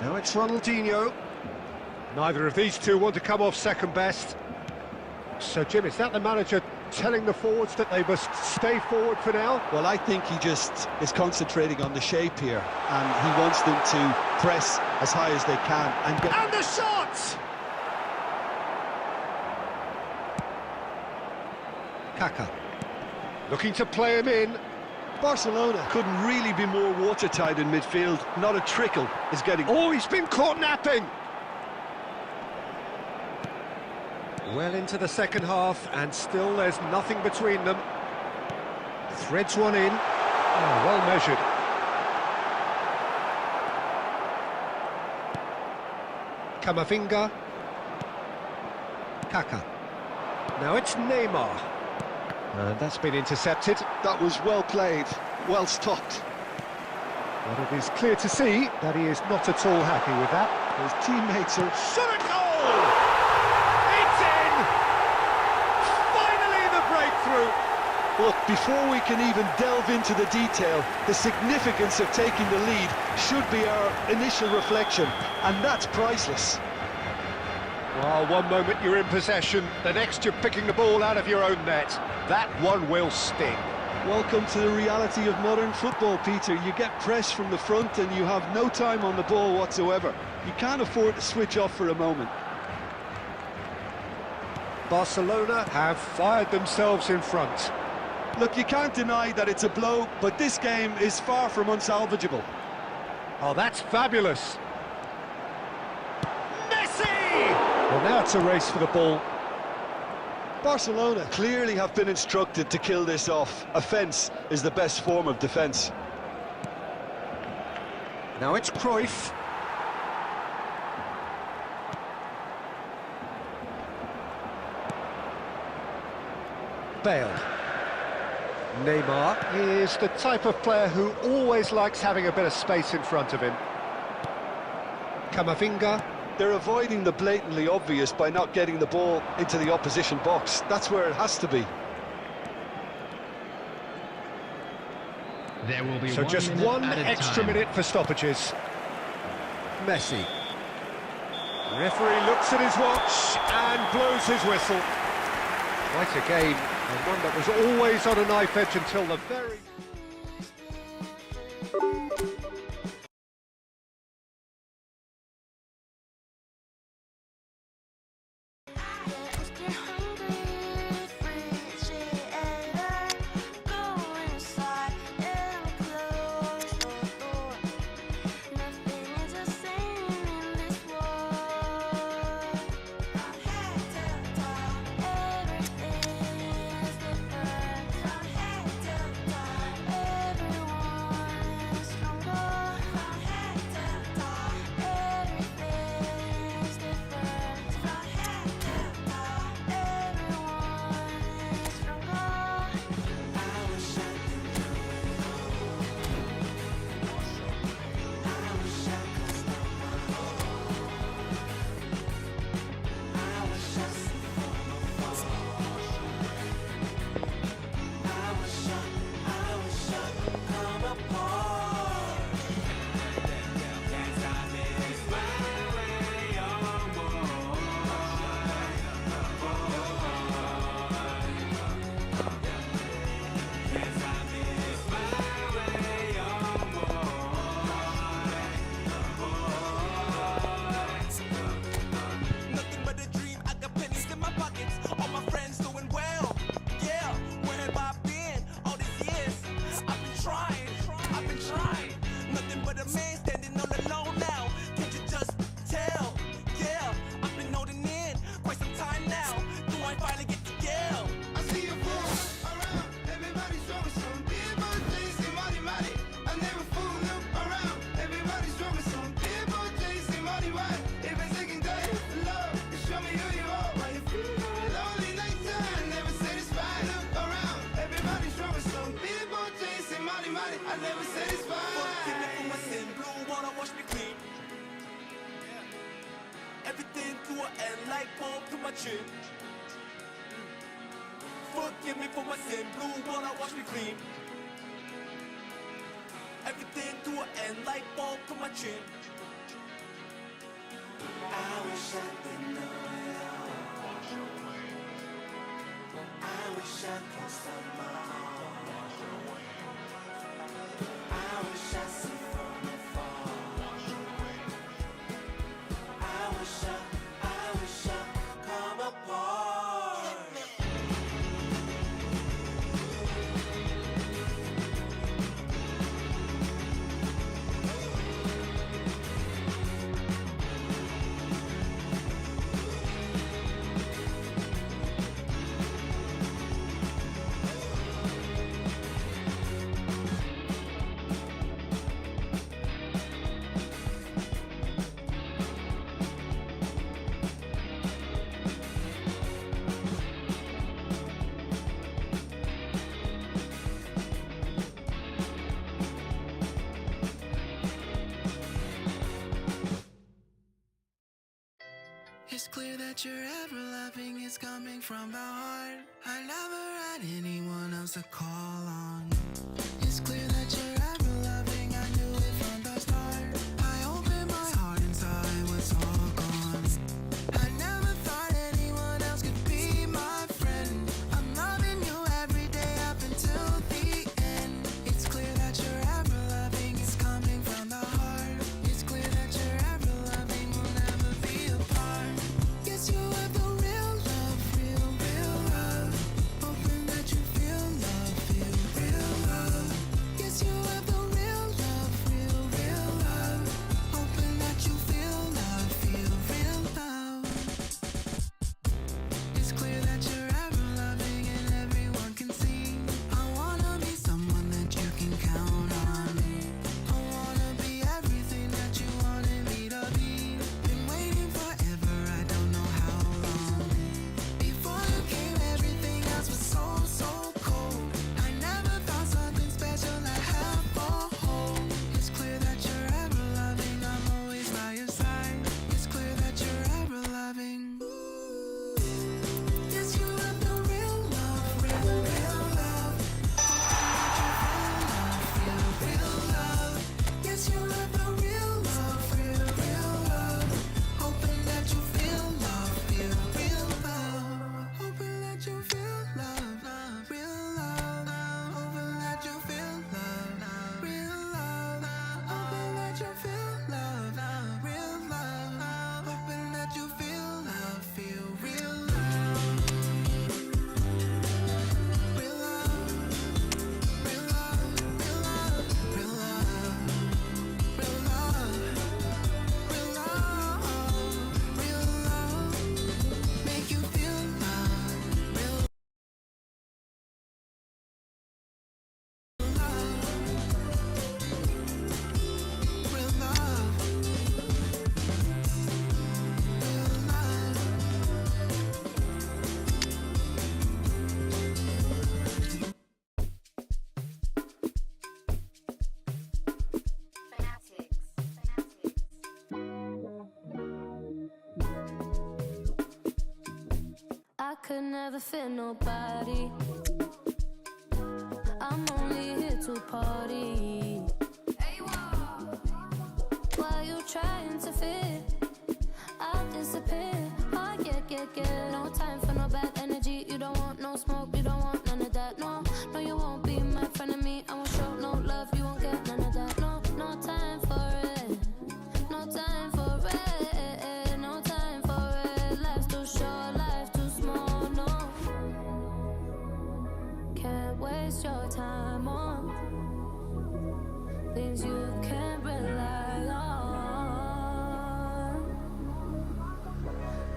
Now it's Ronaldinho. Neither of these two want to come off second best. So, Jim, is that the manager telling the forwards that they must stay forward for now? Well, I think he just is concentrating on the shape here, and he wants them to press as high as they can and get... And the shot! Kaka. Looking to play him in. Barcelona couldn't really be more watertight in midfield. Not a trickle is getting... Oh, he's been caught napping! Well into the second half, and still there's nothing between them. Threads one in. Oh, well measured. Camavinga. Kaka. Now it's Neymar. And that's been intercepted. That was well played, well stopped. But it is clear to see that he is not at all happy with that. His teammates are... Shot at goal! It's in! Finally the breakthrough! Look, before we can even delve into the detail, the significance of taking the lead should be our initial reflection, and that's priceless. Well, one moment you're in possession, the next you're picking the ball out of your own net. That one will sting. Welcome to the reality of modern football, Peter. You get press from the front and you have no time on the ball whatsoever. You can't afford to switch off for a moment. Barcelona have fired themselves in front. Look, you can't deny that it's a blow, but this game is far from unsalvageable. Oh, that's fabulous. Messi! Well, now it's a race for the ball. Barcelona clearly have been instructed to kill this off. Offence is the best form of defence. Now it's Cruyff. Bale. Neymar is the type of player who always likes having a bit of space in front of him. Camavinga. They're avoiding the blatantly obvious by not getting the ball into the opposition box. That's where it has to be. There will be So just one extra minute for stoppages. Messi. Referee looks at his watch and blows his whistle. Quite a game, and one that was always on a knife edge until the very... Everything to an end like bulb to my chin. Forgive me for my sin, blue water wash me clean. Everything to an end like bulb to my chin. I wish I didn't know it all. I wish wish I could stop my heart. I wish I see from afar. I wish I could come apart. It's clear that your ever loving is coming from the heart. I never had anyone else to call on. It's clear that you're ever loving, I knew it from the start. I opened my heart and saw it was all gone. I never thought anyone else could be my friend. I'm loving you every day up until the end. It's clear that you're ever loving is coming from the heart. It's clear that you're ever loving will never be apart. Yes, you have the real love, real love. Hoping that you feel love, feel real love. Yes, you have the real love, real love. Hoping that you feel love, feel real love. It's clear that you're ever loving and everyone can see. I wanna be someone that you can count on. I wanna be everything that you wanted me to be. Been waiting forever, I don't know how long. Before you came, everything else was so cold. I never thought something special I'd have or hold. It's clear that you're ever loving, I'm always by your side. It's clear that you're ever loving. Yes, you have the real love, real love. Feel real love. Yes, you have the real love, real love. Hoping that you feel love, feel real love. Hoping that you feel love, real love. Hoping that you feel love, real love. Hoping that you feel love, real love. Hoping that you feel love, feel real love. Real love, real love, real love, real love, real love, real love, real love. Make you feel love, real love, real love, real love. I could never fit nobody. I'm only here to party. While you trying to fit, I'll disappear. Oh yeah. No time for no bad energy. You don't want no smoke, you don't want none of that. No, you won't be my friend of me. I won't show no love, you won't get none of that. No time for it. No time for it. No time for it. Life's too short, life's too small. No, can't waste your time on things you can't rely on.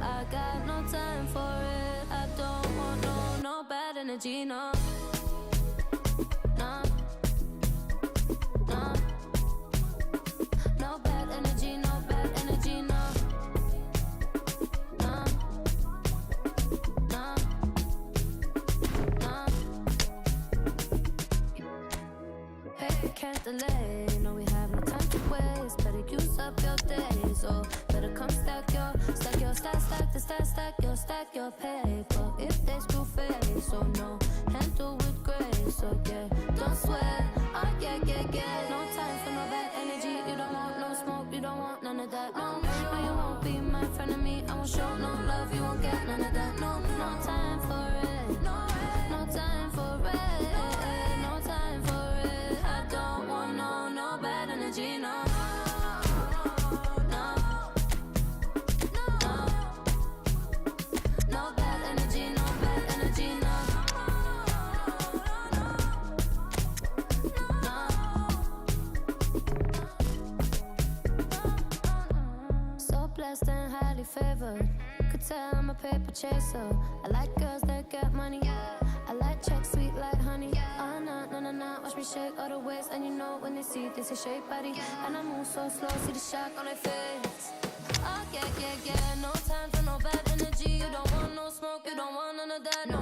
I got no time for it. I don't want no bad energy, no. No bad energy, no bad energy, no. Hey, can't delay. No, we have no time to waste. Better use up your days, or better come stack your stack your paper. If they screw face, so no, handle with grace, so yeah, don't sweat. Oh yeah. No time for no bad energy. You don't want no smoke, you don't want none of that. No, you won't be my friend of me. I won't show no love, you won't get none of that. No time for it. No time. blessed and highly favored. Could tell I'm a paper chaser. I like girls that get money. I like checks sweet like honey. Oh, no, watch me shake all the ways. And you know when they see this, they shake body. And I move so slow, see the shock on their face. Oh, yeah. No time for no bad energy. You don't want no smoke, you don't want none of that. No,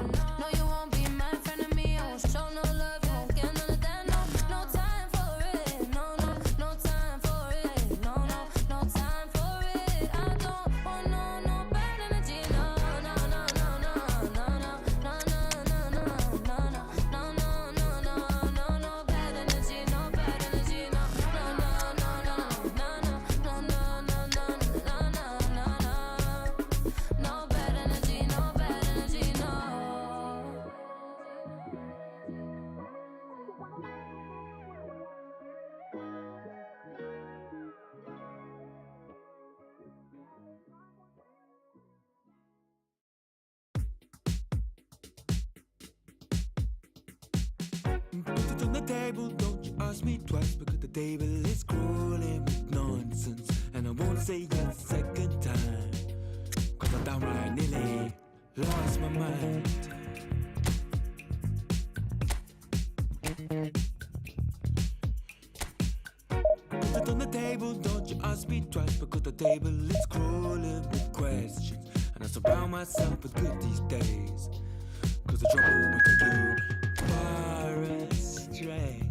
you won't be my friend of me. I won't show no love, you won't get none of that. No time for it. No time for it. No time for it. I don't want no bad energy. No bad energy. No bad energy. No bad energy. No bad energy. No. Put it on the table, don't you ask me twice, because the table is crawling with nonsense. And I won't say yes second time, cause I downright nearly lost my mind. Put it on the table, don't you ask me twice, because the table is crawling with questions. And I surround myself with good these days, cause the trouble will take you far astray,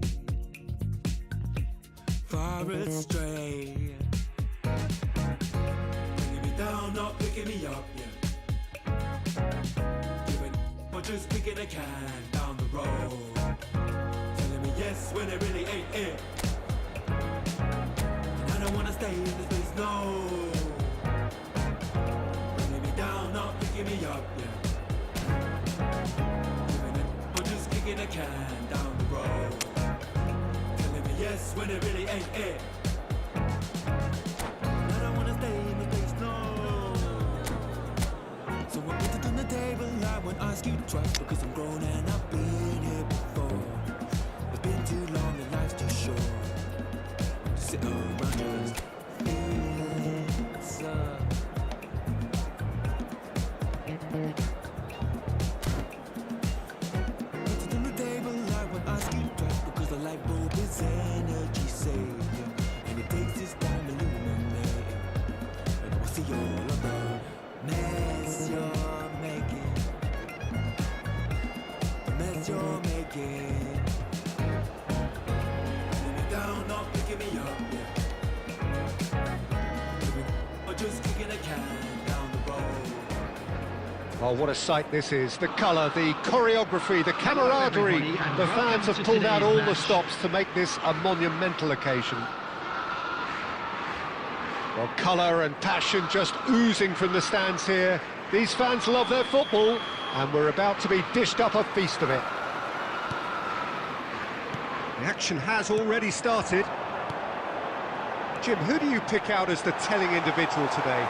far astray. Bringing me down, not picking me up, yeah. Giving or just kicking a can down the road, telling me yes when it really ain't it. And I don't wanna stay in this place, no. Bringing me down, not picking me up, yeah. Kicking a can down the road, telling me yes when it really ain't it. I don't wanna stay in the place, no. So I put it on the table, I won't ask you twice, because I'm grown and I've been here before. It's been too long and life's too short to sit around just feeling so. The light bulb is energy savior, and it takes its time illuminating. And we'll see all of the mess you're making, the mess you're making. Putting me down, not picking me up, yeah. Or just kicking a can down the road. Oh, what a sight this is. The colour, the choreography, the camaraderie. The fans have pulled out all the stops to make this a monumental occasion. Well, colour and passion just oozing from the stands here. These fans love their football, and we're about to be dished up a feast of it. The action has already started. Jim, who do you pick out as the telling individual today?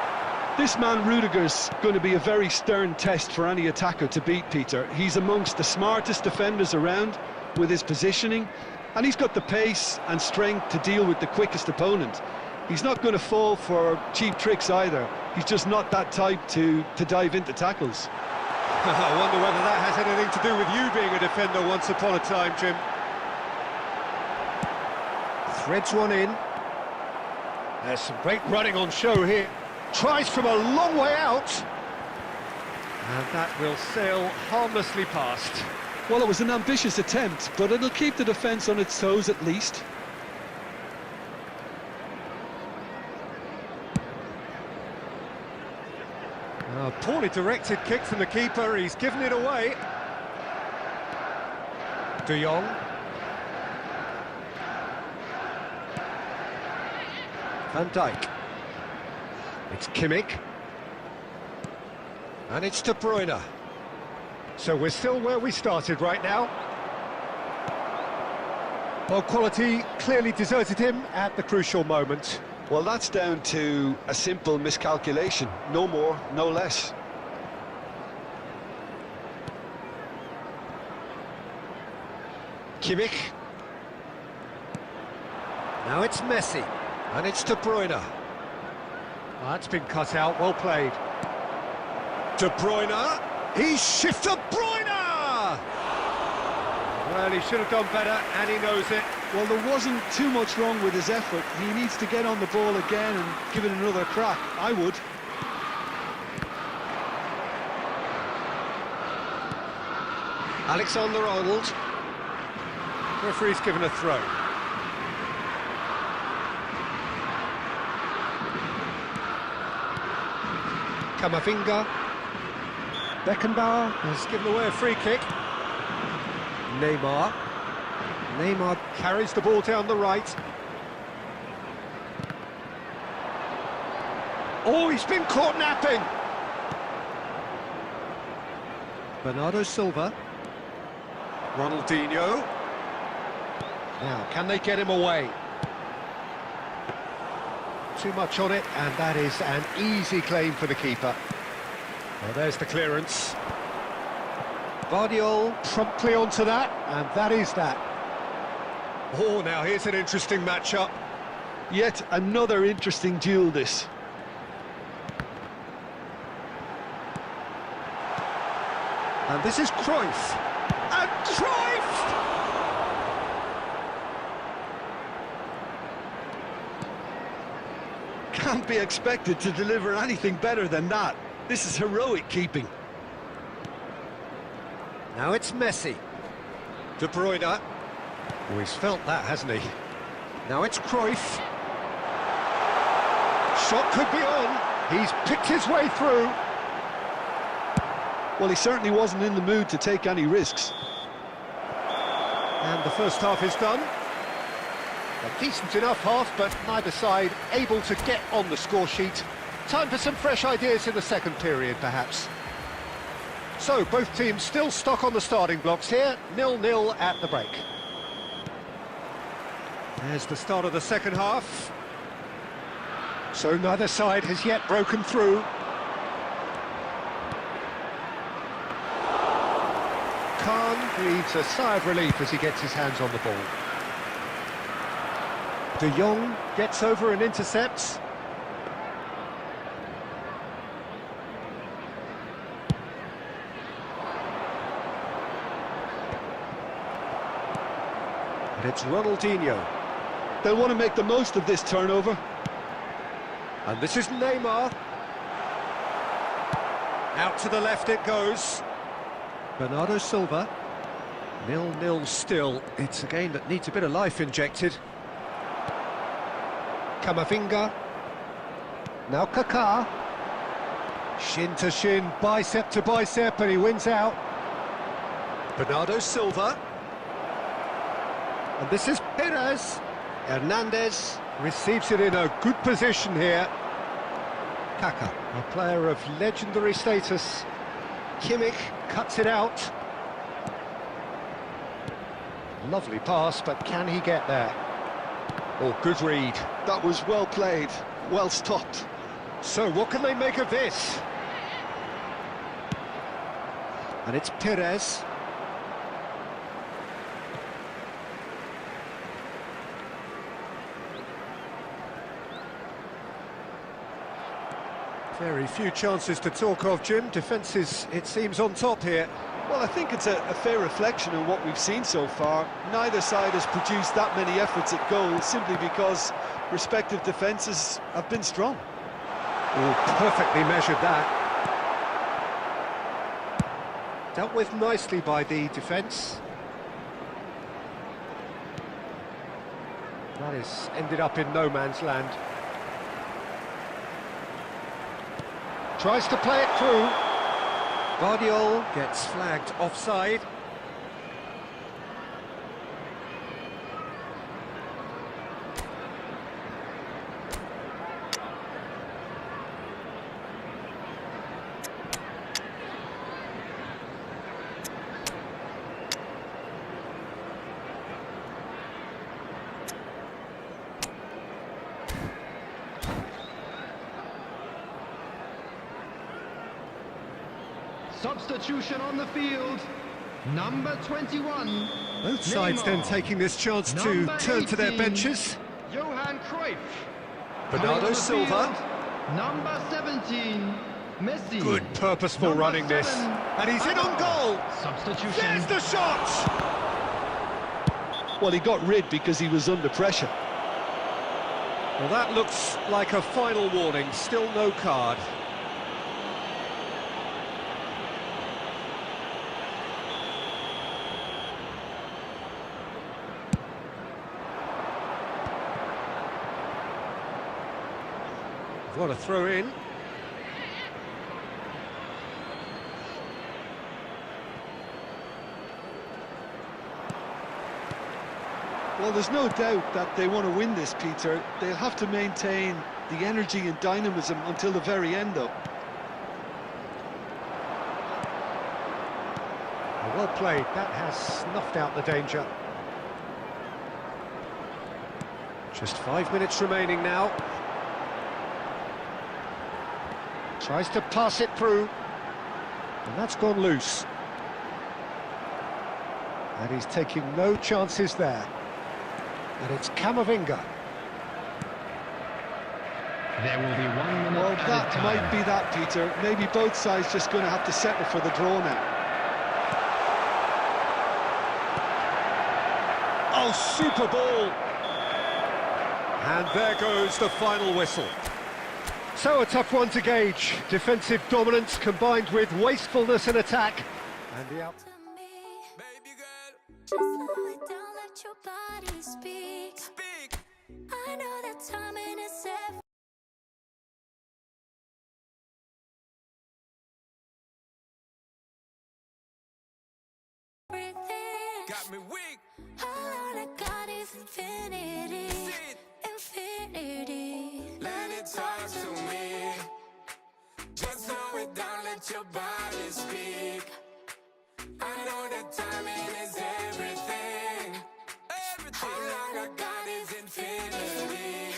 This man Rudiger's going to be a very stern test for any attacker to beat, Peter. He's amongst the smartest defenders around with his positioning, and he's got the pace and strength to deal with the quickest opponent. He's not going to fall for cheap tricks either. He's just not that type to dive into tackles. I wonder whether that has anything to do with you being a defender once upon a time, Jim. Threads one in. There's some great running on show here. Tries from a long way out, and that will sail harmlessly past. Well, it was an ambitious attempt, but it'll keep the defence on its toes at least. A poorly directed kick from the keeper, he's given it away. De Jong. Van Dijk. It's Kimmich. And it's De Bruyne. So we're still where we started right now. Well, quality clearly deserted him at the crucial moment. Well, that's down to a simple miscalculation. No more, no less. Kimmich. Now it's Messi. And it's De Bruyne. That's been cut out, well played. De Bruyne, he's shifted Bruyne! Well, he should have done better, and he knows it. Well, there wasn't too much wrong with his effort. He needs to get on the ball again and give it another crack. I would. Alexander-Arnold. Referee's given a throw. Camavinga. Beckenbauer has given away a free kick. Neymar. Neymar carries the ball down the right. Oh, he's been caught napping! Bernardo Silva. Ronaldinho. Now, can they get him away? Too much on it, and that is an easy claim for the keeper. Well, there's the clearance. Guardiola promptly onto that, and that is that. Oh, now here's an interesting matchup. Yet another interesting duel, this. And this is Cruyff. And Cruyff! Can't be expected to deliver anything better than that. This is heroic keeping. Now it's Messi. De Bruyne. Oh, he's felt that, hasn't he? Now it's Cruyff. Shot could be on. He's picked his way through. Well, he certainly wasn't in the mood to take any risks. And the first half is done. A decent enough half, but neither side able to get on the score sheet. Time for some fresh ideas in the second period, perhaps. So, both teams still stuck on the starting blocks here, 0-0 at the break. There's the start of the second half. So neither side has yet broken through. Khan breathes a sigh of relief as he gets his hands on the ball. De Jong gets over and intercepts. And it's Ronaldinho. They'll want to make the most of this turnover. And this is Neymar. Out to the left it goes. Bernardo Silva. 0-0 still. It's a game that needs a bit of life injected. Camavinga. Now Kaká. Shin to shin, bicep to bicep, and he wins out. Bernardo Silva. And this is Perez. Hernandez receives it in a good position here. Kaká, a player of legendary status. Kimmich cuts it out. Lovely pass, but can he get there? Oh, good read. That was well played, well stopped. So what can they make of this? And it's Perez. Very few chances to talk of, Jim. Defences, it seems, on top here. Well, I think it's a fair reflection of what we've seen so far. Neither side has produced that many efforts at goal simply because respective defences have been strong. Oh, perfectly measured that. Dealt with nicely by the defence. That has ended up in no man's land. Tries to play it through. Guardiola gets flagged offside. Substitution on the field, number 21. Both sides then taking this chance to turn to their benches. Johan Cruyff. Bernardo Silva. Number 17, Messi. Good purposeful Number running this. 7, And he's in on goal. Substitution. There's the shot! Well, he got rid because he was under pressure. Well, that looks like a final warning. Still no card. What a throw in. Well, there's no doubt that they want to win this, Peter. They'll have to maintain the energy and dynamism until the very end, though. Well played. That has snuffed out the danger. Just 5 minutes remaining now. Tries to pass it through. And that's gone loose. And he's taking no chances there. And it's Camavinga. There will be 1 minute Well, added that time. might be that, Peter. Maybe both sides just going to have to settle for the draw now. Oh, super ball! And there goes the final whistle. So a tough one to gauge. Defensive dominance combined with wastefulness in attack. And the out. To me, Baby girl, just slow it down, let your body speak. speak. I know that timing is everything. Got me weak. All I got is infinity, Sit. infinity. Let it talk to me. Just slow it down, let your body speak. I know that timing is everything. Everything. How long I got is infinity.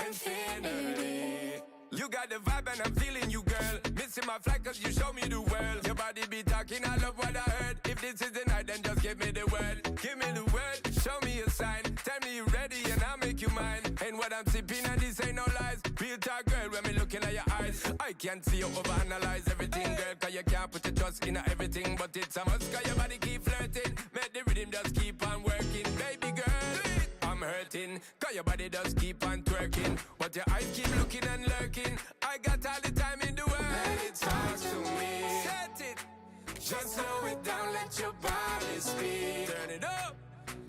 Infinity. You got the vibe and I'm feeling you, girl. Missing my flight cause you show me the world. Your body be talking, I love what I heard. If this is the night, then just give me the word. Give me the word, show me a sign. Tell me you ready and I'll make you mine. Ain't what I'm sipping and this ain't no lies. Real talk, girl, when me looking at your eyes. I can't see you overanalyze everything, girl. Cause you can't put your trust in everything. But it's a must cause your body keep flirting. Make the rhythm just keep on working. Baby girl, I'm hurting. Cause your body just keep on twerking. But your eyes keep looking and lurking. I got all the time in the world. Let it talk to me. Set it. Just slow it down, let your body speak. Turn it up.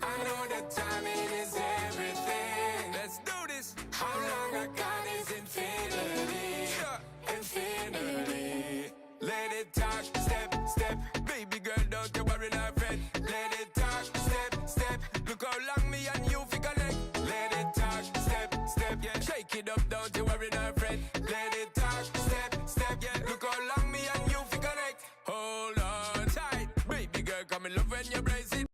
I know that timing is everything. Let's do this. How long I got is infinity. Infinity. Let it talk, step, step. Baby girl, don't you worry, not fret. Let it talk, step, step. Look how long me and you fi connect. Let it talk, step, step. Yeah, shake it up, don't you worry, not fret. Let it talk, step, step. Yeah, look how long me and you fi connect. Hold on tight, baby girl, come in love when you brace it.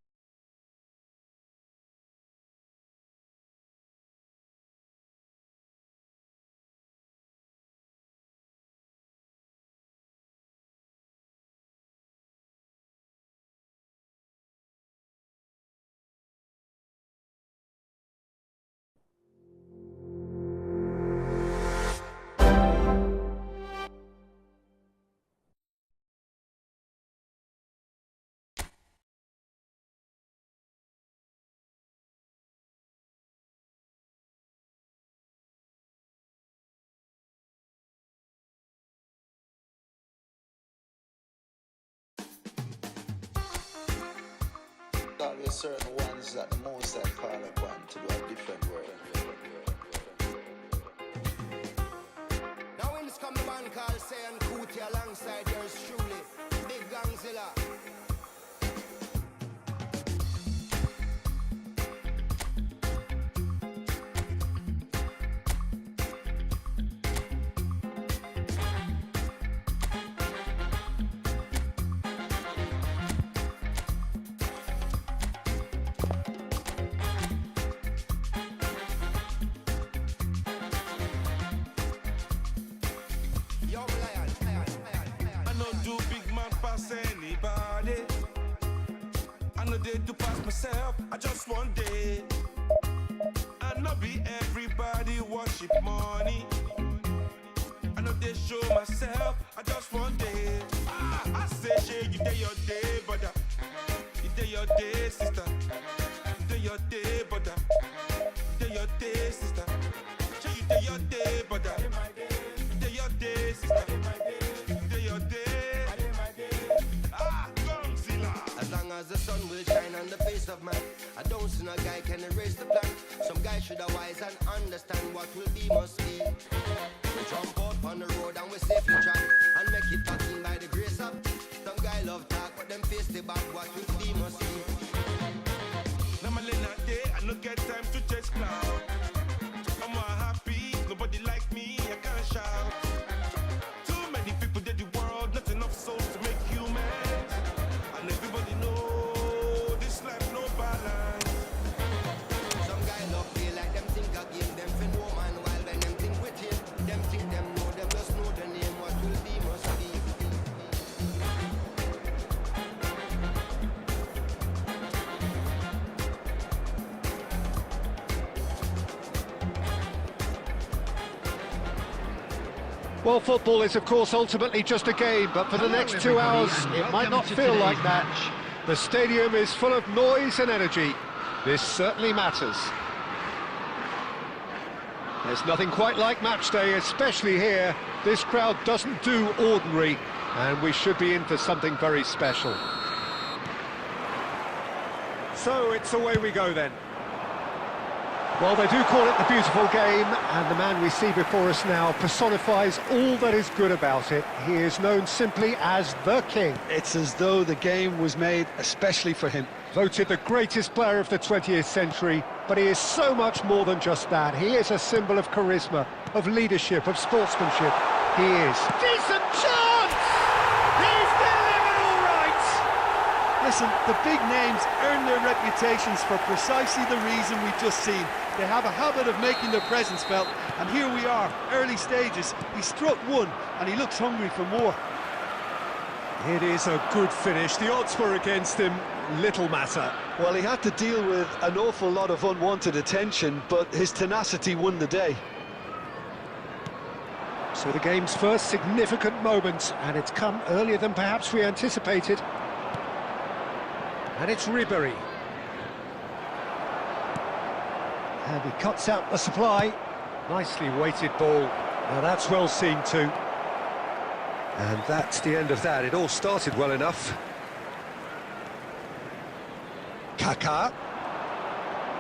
Always certain ones that the most I call upon to do a different work. Now in this come the man called Say and Cootie alongside yours truly, Big Gangzilla. Young Lion. I no do big man pass anybody. I no day to pass myself, I just one day. I no be everybody worship money. they show myself, I just want day. I say, yeah, you day your day, brother. You day your day, sister. You day your day, brother. You day your day, sister. Yeah, you day your day, brother. You day your day, sister. You day your day. As long as the sun will shine on the face of man, I don't see no guy can erase the plan. Some guy should have wise and understand what will be must be. We jump out on the road and we safely track and make it happen by the grace of. Some guy love talk, but them face the back. What will be must be. Now my late night day, I look at time to chase cloud. I'm more happy, nobody like me, I can't shout. Too many people did the world, not enough souls to make humans. And everybody know this life no balance. Some guy love feel like them think I give them for no man, while when them think with him, them think them know, them just know the name. What will be must be. Well, football is, of course, ultimately just a game, but for the Hello, next 2 hours, everybody, and it might welcome not to feel like today's that. match. The stadium is full of noise and energy. This certainly matters. There's nothing quite like match day, especially here. This crowd doesn't do ordinary, and we should be in for something very special. So it's away we go then. Well, they do call it the beautiful game, and the man we see before us now personifies all that is good about it. He is known simply as the King. It's as though the game was made especially for him. Voted the greatest player of the 20th century, but he is so much more than just that. He is a symbol of charisma, of leadership, of sportsmanship. He is. Decent chance! He's delivered all right! Listen, the big names earn their reputations for precisely the reason we've just seen. They have a habit of making their presence felt, and here we are, early stages. He struck one, and he looks hungry for more. It is a good finish. The odds were against him. Little matter. Well, he had to deal with an awful lot of unwanted attention, but his tenacity won the day. So the game's first significant moment, and it's come earlier than perhaps we anticipated. And it's Ribéry. And he cuts out the supply. Nicely weighted ball. Now that's well seen too. And that's the end of that. It all started well enough. Kaká.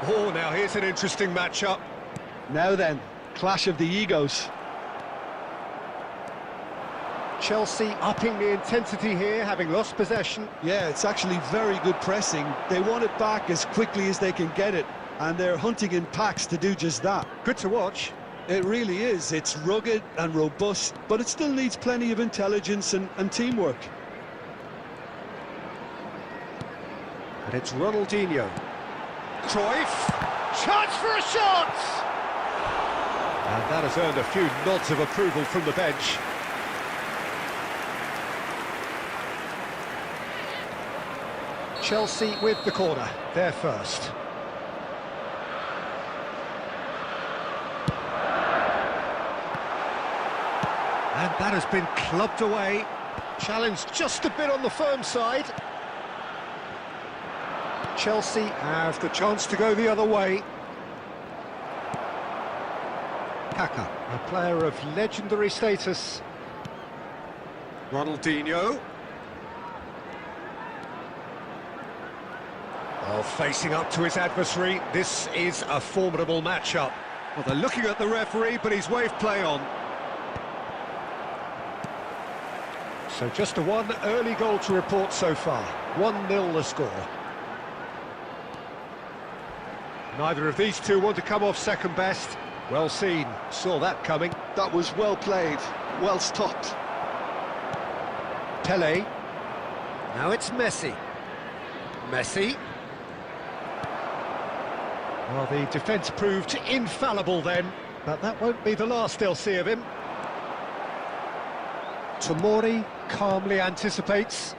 Oh, now here's an interesting matchup. Now then, clash of the egos. Chelsea upping the intensity here, having lost possession. Yeah, it's actually very good pressing. They want it back as quickly as they can get it, and they're hunting in packs to do just that. Good to watch. It really is. It's rugged and robust, but it still needs plenty of intelligence and teamwork. And it's Ronaldinho. Cruyff. Chance for a shot! And that has earned a few nods of approval from the bench. Chelsea with the corner, they're first. And that has been clubbed away. Challenge just a bit on the firm side. Chelsea have the chance to go the other way. Kaká, a player of legendary status. Ronaldinho. Oh, facing up to his adversary, this is a formidable matchup. Well, they're looking at the referee, but he's waved play on. So just a one early goal to report so far. 1-0 the score. Neither of these two want to come off second best. Well seen, saw that coming. That was well played, well stopped. Pelé. Now it's Messi. Messi. Well, the defence proved infallible then, but that won't be the last they'll see of him. Tomori calmly anticipates.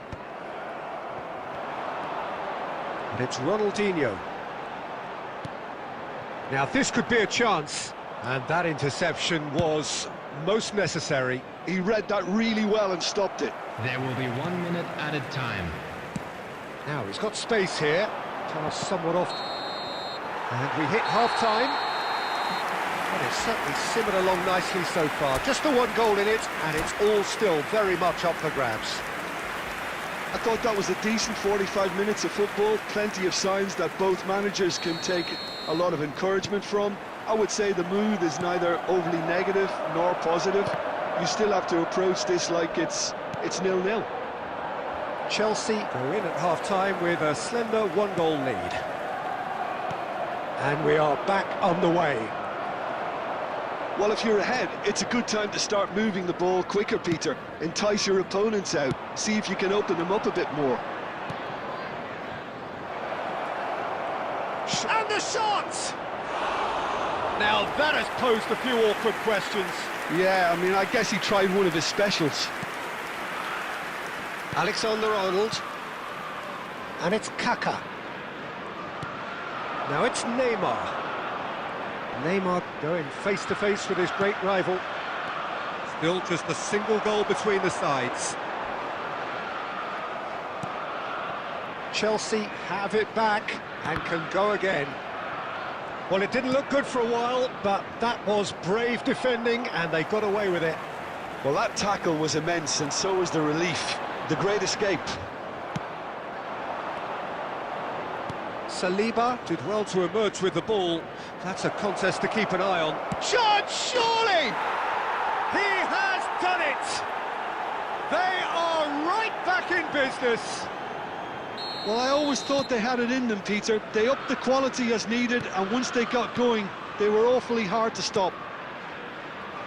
And it's Ronaldinho. Now this could be a chance, and that interception was most necessary. He read that really well and stopped it. There will be 1 minute added time. Now he's got space here. Task somewhat off. And we hit half-time. And it's certainly simmered along nicely so far. Just the one goal in it, and it's all still very much up for grabs. I thought that was a decent 45 minutes of football. Plenty of signs that both managers can take a lot of encouragement from. I would say the mood is neither overly negative nor positive. You still have to approach this like it's 0-0. Chelsea go in at half-time with a slender one-goal lead. And we are back on the way. Well, if you're ahead, it's a good time to start moving the ball quicker, Peter. Entice your opponents out. See if you can open them up a bit more. And the shot! Now that has posed a few awkward questions. Yeah, I mean, I guess he tried one of his specials. Alexander-Arnold. And it's Kaka. Now it's Neymar. Neymar going face-to-face with his great rival. Still just a single goal between the sides. Chelsea have it back and can go again. Well, it didn't look good for a while, but that was brave defending and they got away with it. Well, that tackle was immense, and so was the relief. The great escape. Saliba did well to emerge with the ball. That's a contest to keep an eye on. Shot, surely! He has done it! They are right back in business. Well, I always thought they had it in them, Peter. They upped the quality as needed, and once they got going, they were awfully hard to stop.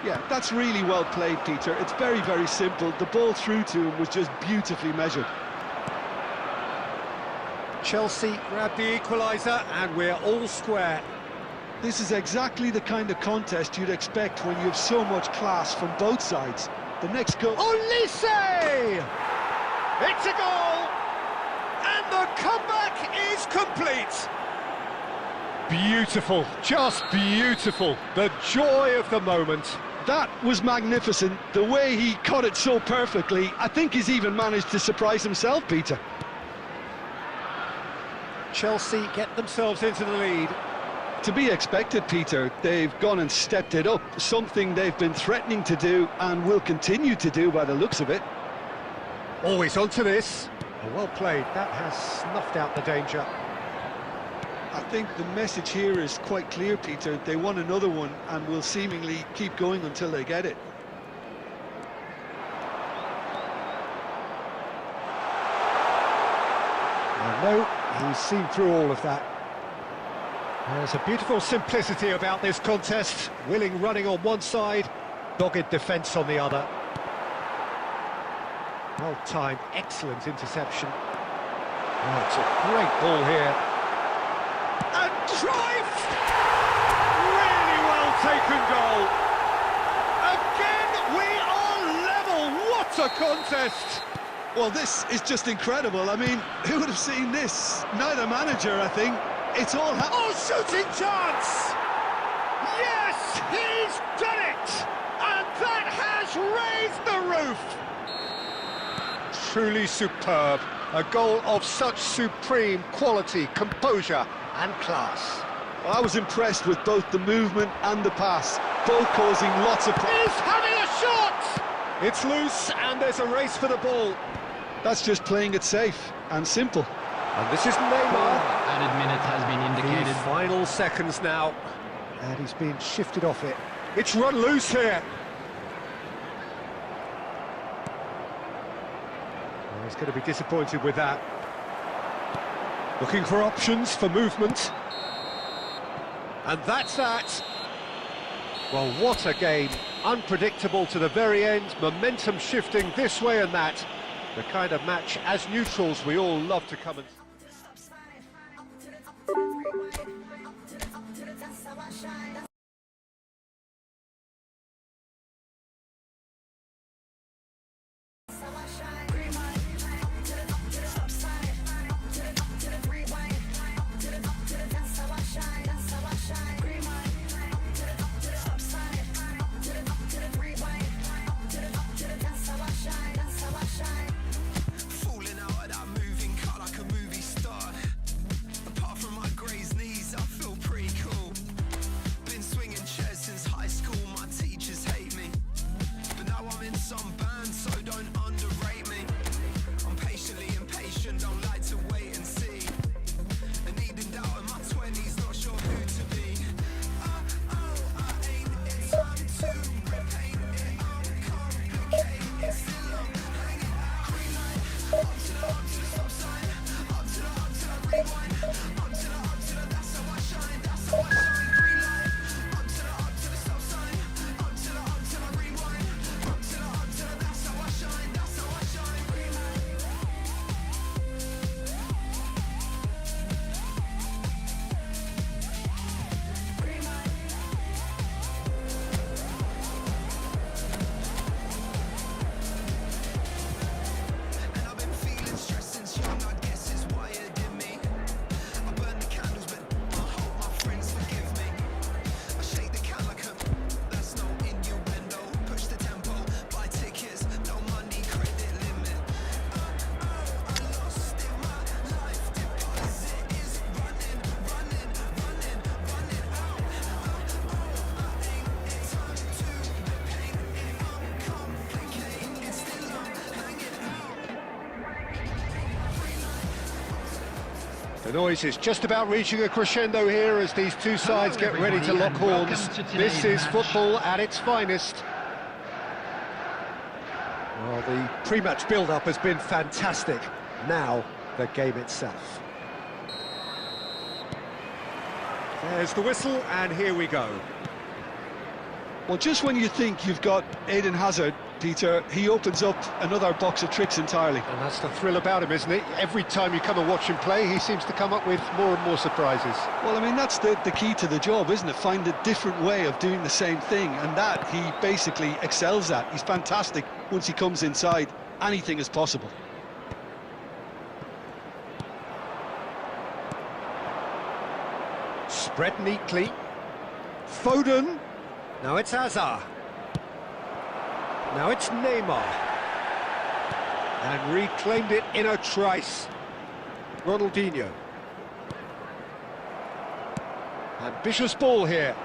Yeah, that's really well played, Peter. It's very, very simple. The ball through to him was just beautifully measured. Chelsea grabbed the equaliser, and we're all square. This is exactly the kind of contest you'd expect when you have so much class from both sides. The next goal... Olise! It's a goal! And the comeback is complete! Beautiful, just beautiful. The joy of the moment. That was magnificent. The way he caught it so perfectly, I think he's even managed to surprise himself, Peter. Chelsea get themselves into the lead. To be expected, Peter. They've gone and stepped it up, something they've been threatening to do and will continue to do by the looks of it. Always onto this. Well played, that has snuffed out the danger. I think the message here is quite clear, Peter. They want another one and will seemingly keep going until they get it. No, he's seen through all of that. There's a beautiful simplicity about this contest. Willing running on one side, dogged defence on the other. Well-timed, excellent interception. Oh, it's a great ball here. And drive! Really well-taken goal. Again, we are level. What a contest! Well, this is just incredible. I mean, who would have seen this? Neither manager, I think. It's all shooting chance! Yes, he's done it! And that has raised the roof! Truly superb. A goal of such supreme quality, composure and class. Well, I was impressed with both the movement and the pass, both causing lots of... He's having a shot! It's loose and there's a race for the ball. That's just playing it safe and simple. And this is Neymar. Added minute has been indicated. The final seconds now. And he's being shifted off it. It's run loose here. Well, he's going to be disappointed with that. Looking for options for movement. And that's that. Well, what a game. Unpredictable to the very end. Momentum shifting this way and that. The kind of match, as neutrals, we all love to come and... noise is just about reaching a crescendo here as these two sides get ready to lock horns. This is football at its finest. Well, the pre-match build-up has been fantastic. Now, the game itself. There's the whistle, and here we go. Well, just when you think you've got Eden Hazard, Peter, he opens up another box of tricks entirely. And that's the thrill about him, isn't it? Every time you come and watch him play, he seems to come up with more and more surprises. Well, I mean, that's the key to the job, isn't it? Find a different way of doing the same thing, and that he basically excels at. He's fantastic once he comes inside. Anything is possible. Spread neatly. Foden. Now it's Hazard. Now it's Neymar. And reclaimed it in a trice. Ronaldinho. Ambitious ball here.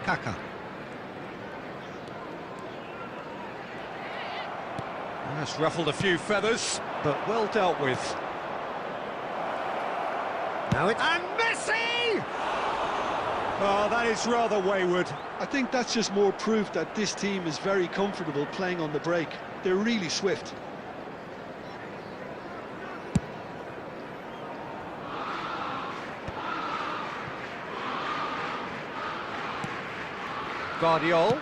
Kaka. That's ruffled a few feathers, but well dealt with. Now it's... And Messi! Oh, that is rather wayward. I think that's just more proof that this team is very comfortable playing on the break. They're really swift. Guardiola.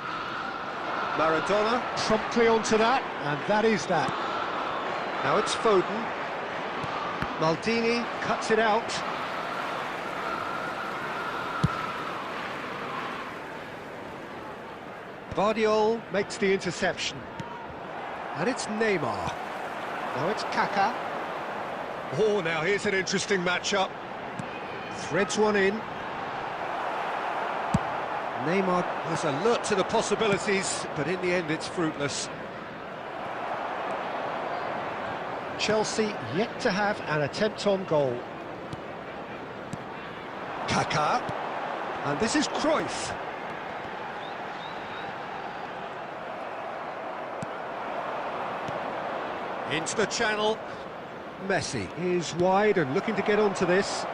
Maradona promptly onto that, and that is that. Now it's Foden. Maldini cuts it out. Guardiola makes the interception. And it's Neymar. Now it's Kaka. Oh, now here's an interesting matchup. Threads one in. Neymar was alert to the possibilities, but in the end it's fruitless. Chelsea yet to have an attempt on goal. Kaká, and this is Cruyff. Into the channel. Messi is wide and looking to get onto this.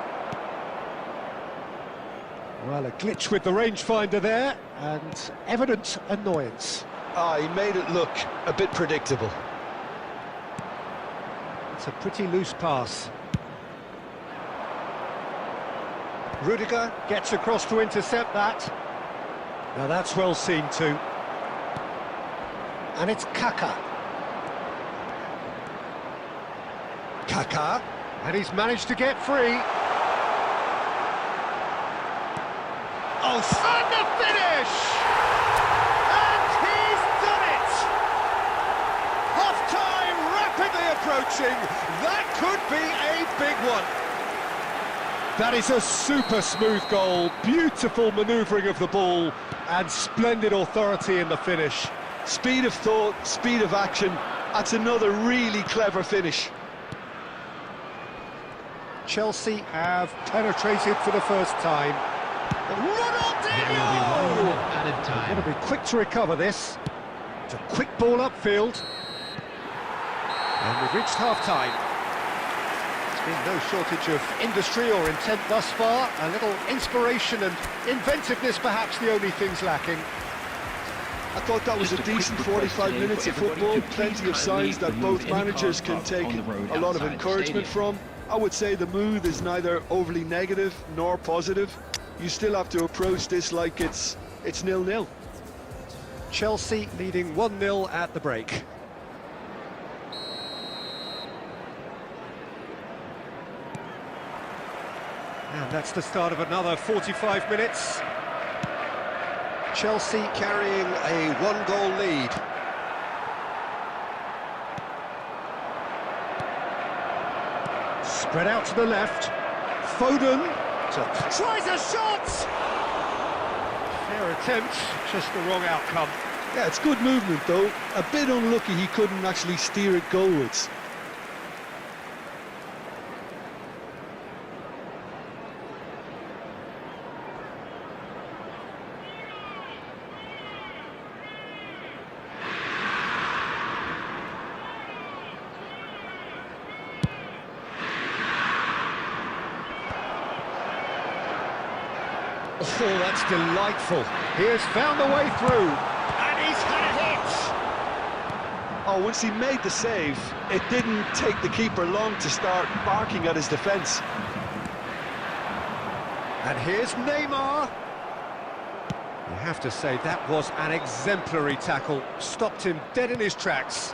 Well, a glitch with the rangefinder there, and evident annoyance. Ah, he made it look a bit predictable. It's a pretty loose pass. Rudiger gets across to intercept that. Now that's well seen too. And it's Kaka. Kaka, and he's managed to get free. Oh, and the finish! And he's done it! Half-time rapidly approaching. That could be a big one. That is a super smooth goal. Beautiful manoeuvring of the ball and splendid authority in the finish. Speed of thought, speed of action. That's another really clever finish. Chelsea have penetrated for the first time. Ronaldinho! Got to be quick to recover this. It's a quick ball upfield. And we've reached half-time. There's been no shortage of industry or intent thus far. A little inspiration and inventiveness, perhaps the only things lacking. I thought that was a decent 45 minutes of football. Plenty of signs that both managers can take a lot of encouragement from. I would say the mood is neither overly negative nor positive. You still have to approach this like it's 0-0. Chelsea leading 1-0 at the break. And that's the start of another 45 minutes. Chelsea carrying a one-goal lead. Spread out to the left. Foden tries a shot! Fair attempt, just the wrong outcome. Yeah, it's good movement though. A bit unlucky he couldn't actually steer it goalwards. Oh, that's delightful. He has found the way through, and he's had a hit. Oh, once he made the save, it didn't take the keeper long to start barking at his defence. And here's Neymar. You have to say that was an exemplary tackle. Stopped him dead in his tracks.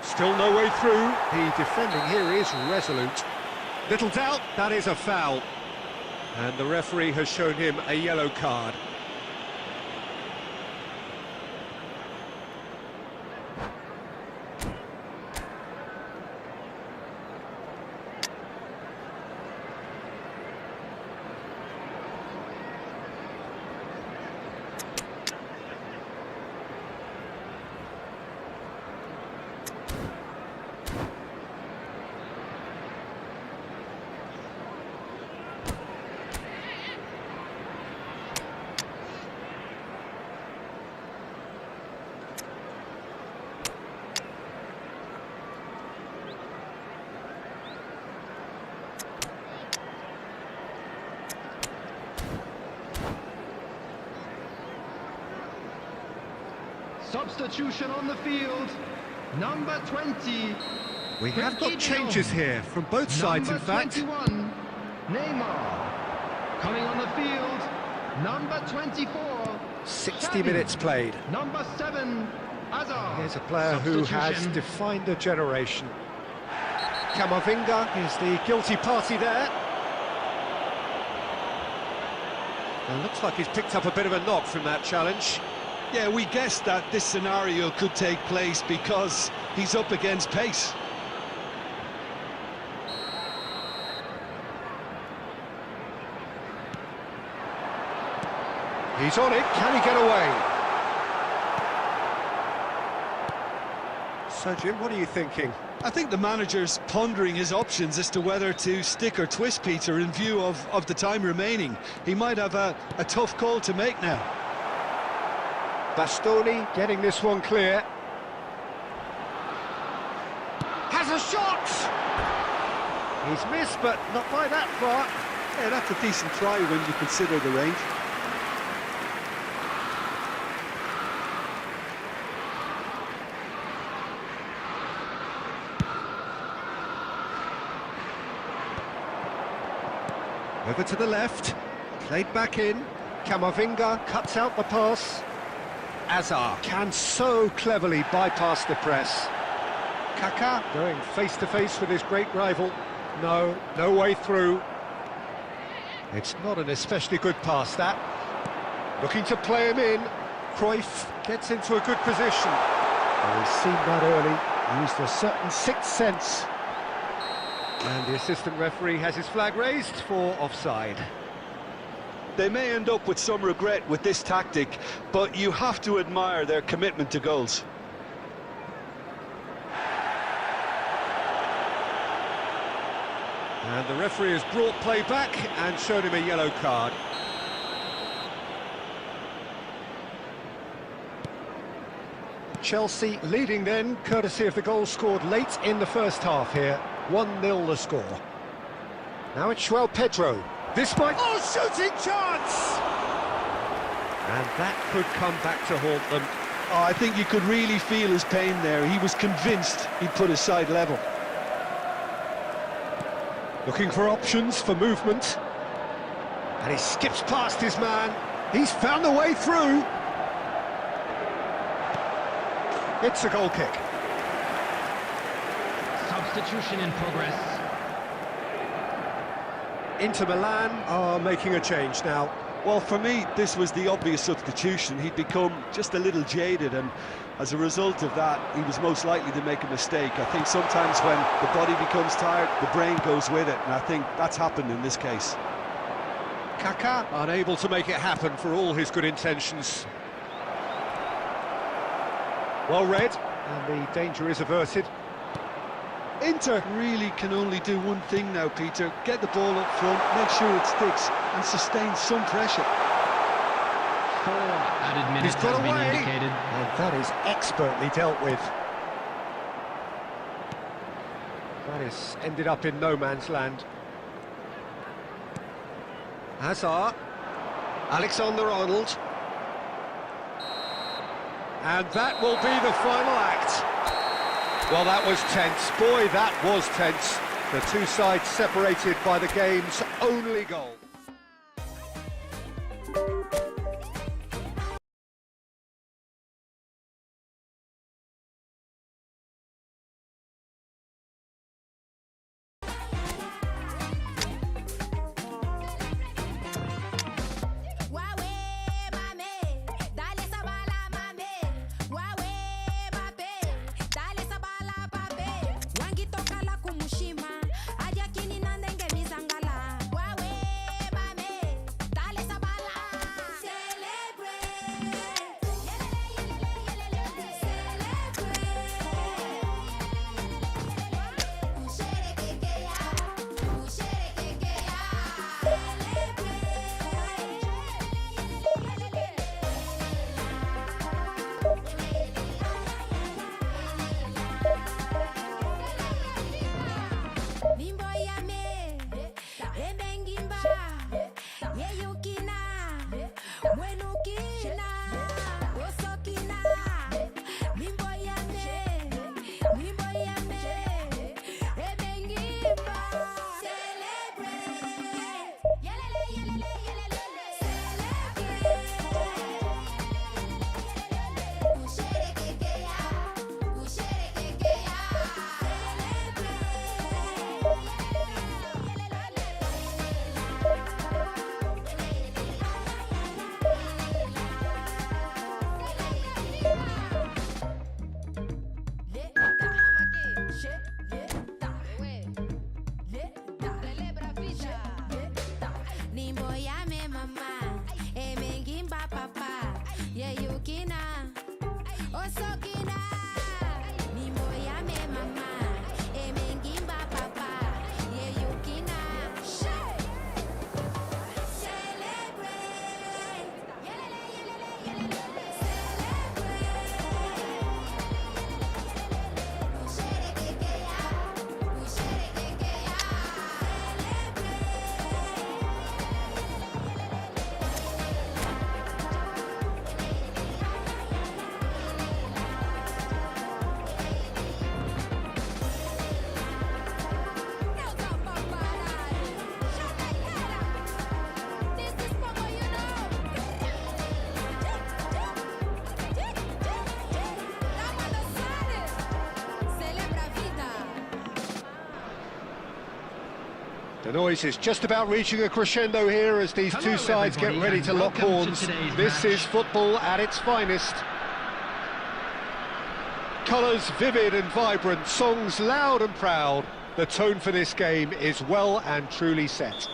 Still no way through. The defending here is resolute. Little doubt, that is a foul. And the referee has shown him a yellow card. Substitution on the field. Number 20. We have got changes here from both sides, in fact. Number 21, Neymar. Coming on the field, number 24. 60 minutes played. Number 7, Hazard. Here's a player who has defined a generation. Camavinga is the guilty party there. And looks like he's picked up a bit of a knock from that challenge. Yeah, we guessed that this scenario could take place because he's up against pace. He's on it, can he get away? So Jim, what are you thinking? I think the manager's pondering his options as to whether to stick or twist Peter in view of the time remaining. He might have a tough call to make now. Bastoni getting this one clear. Has a shot! He's missed, but not by that far. Yeah, that's a decent try when you consider the range. Over to the left, played back in. Camavinga cuts out the pass. Hazard can so cleverly bypass the press. Kaká going face-to-face with his great rival. No way through. It's not an especially good pass, that. Looking to play him in. Cruyff gets into a good position. Well, he's seen that early, used a certain sixth sense. And the assistant referee has his flag raised for offside. They may end up with some regret with this tactic, but you have to admire their commitment to goals. And the referee has brought play back and showed him a yellow card. Chelsea leading then, courtesy of the goal scored late in the first half here. 1-0 the score. Now it's João Pedro. This might... Oh, shooting chance! And that could come back to haunt them. Oh, I think you could really feel his pain there. He was convinced he'd put his side level. Looking for options for movement. And he skips past his man. He's found the way through. It's a goal kick. Substitution in progress. Inter Milan are making a change now. Well, for me, this was the obvious substitution. He'd become just a little jaded, and as a result of that, he was most likely to make a mistake. I think sometimes when the body becomes tired, the brain goes with it, and I think that's happened in this case. Kaká unable to make it happen for all his good intentions. Well read, and the danger is averted. Inter really can only do one thing now, Peter. Get the ball up front, make sure it sticks, and sustain some pressure. 4 added minutes has been indicated. And that is expertly dealt with. That has ended up in no man's land. Hazard. Alexander-Arnold. And that will be the final act. Well, that was tense. Boy, that was tense. The two sides separated by the game's only goal. The noise is just about reaching a crescendo here as these two sides get ready to lock horns. This is football at its finest. Colours vivid and vibrant, songs loud and proud. The tone for this game is well and truly set.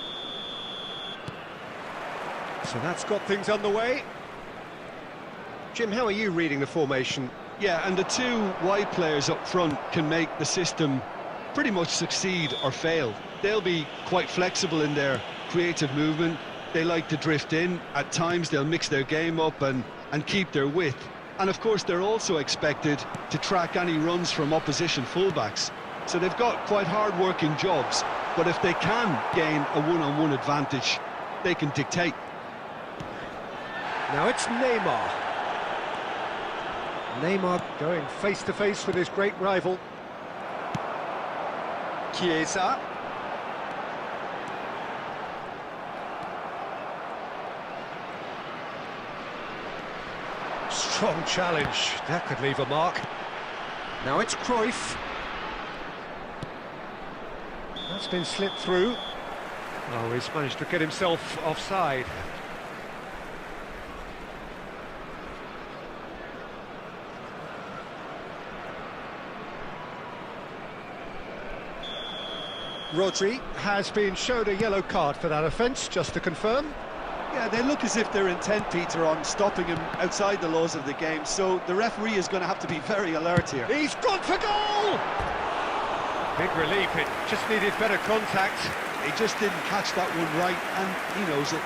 So that's got things underway. Jim, how are you reading the formation? Yeah, and the two wide players up front can make the system pretty much succeed or fail. They'll be quite flexible in their creative movement. They like to drift in. At times they'll mix their game up and keep their width. And of course they're also expected to track any runs from opposition fullbacks. So they've got quite hard-working jobs, but if they can gain a one-on-one advantage, they can dictate. Now it's Neymar. Neymar going face-to-face with his great rival. Chiesa. Strong challenge, that could leave a mark. Now it's Cruyff. That's been slipped through. Oh, he's managed to get himself offside. Rodri has been shown a yellow card for that offence, just to confirm. Yeah, they look as if they're intent, Peter, on stopping him outside the laws of the game, so the referee is going to have to be very alert here. He's gone for goal! Big relief, it just needed better contact. He just didn't catch that one right, and he knows it.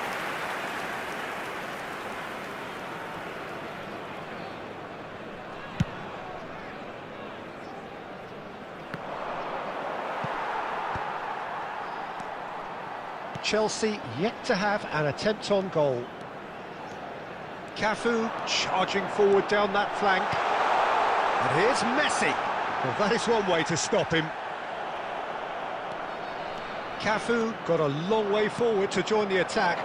Chelsea yet to have an attempt on goal. Cafu charging forward down that flank. And here's Messi. Well, that is one way to stop him. Cafu got a long way forward to join the attack.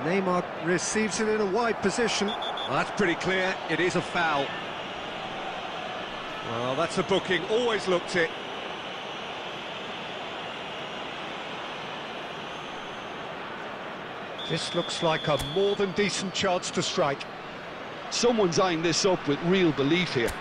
Neymar receives it in a wide position. Well, that's pretty clear, it is a foul. Well, that's a booking, always looked it. This looks like a more than decent chance to strike. Someone's eyeing this up with real belief here.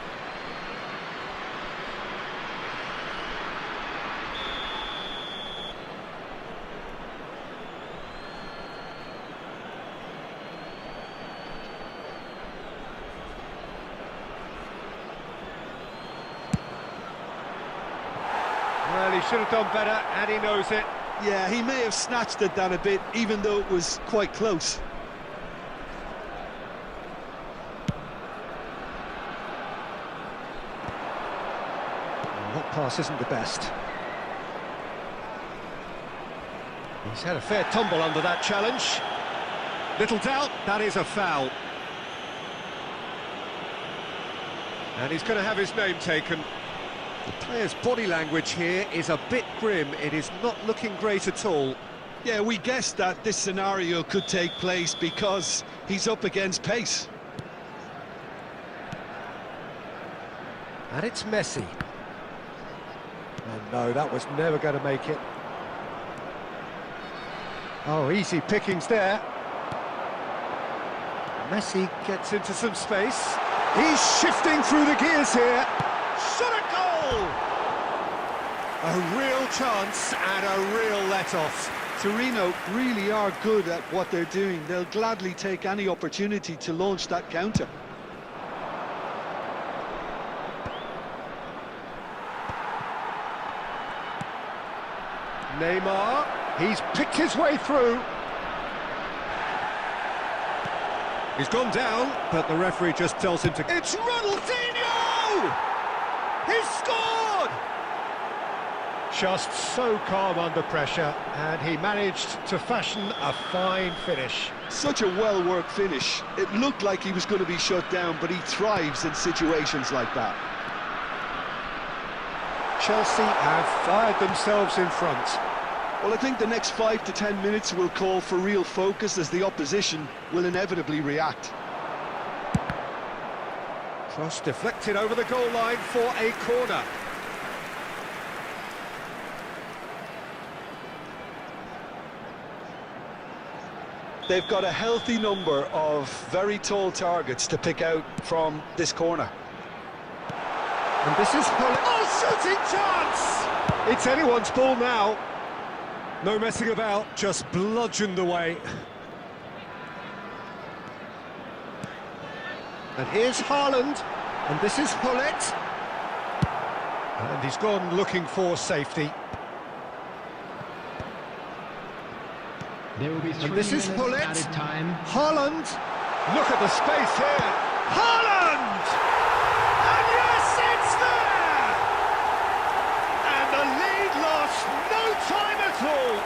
Well, he should have done better, and he knows it. Yeah, he may have snatched it down a bit, even though it was quite close. That pass isn't the best. He's had a fair tumble under that challenge. Little doubt, that is a foul. And he's going to have his name taken. The player's body language here is a bit grim. It is not looking great at all. Yeah, we guessed that this scenario could take place because he's up against pace. And it's Messi. And no, that was never going to make it. Oh, easy pickings there. Messi gets into some space. He's shifting through the gears here. Shot a goal! A real chance and a real let-off. Torino really are good at what they're doing. They'll gladly take any opportunity to launch that counter. Neymar, he's picked his way through. He's gone down, but the referee just tells him to... It's Ronaldinho! He's scored! Just so calm under pressure, and he managed to fashion a fine finish. Such a well-worked finish. It looked like he was going to be shut down, but he thrives in situations like that. Chelsea have fired themselves in front. Well, I think the next 5 to 10 minutes will call for real focus as the opposition will inevitably react. Cross deflected over the goal line for a corner. They've got a healthy number of very tall targets to pick out from this corner. And this is... Oh, shooting chance! It's anyone's ball now. No messing about, just bludgeoned away. And here's Haaland, and this is Hullet. And he's gone looking for safety. There will be 3 And this is minutes Hullet. added time. Haaland, look at the space here. Haaland! And yes, it's there! And the lead lost no time at all.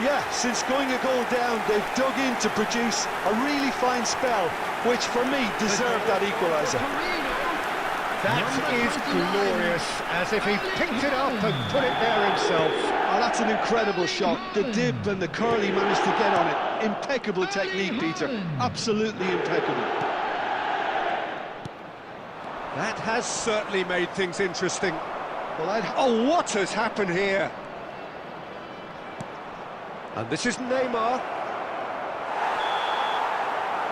Yeah, since going a goal down, they've dug in to produce a really fine spell, which for me deserved that equaliser. That is glorious, as if he picked it up and put it there himself. Oh, that's an incredible shot. The dip and the curl he managed to get on it. Impeccable technique, Peter. Absolutely impeccable. That has certainly made things interesting. Well, oh, what has happened here? And this is Neymar.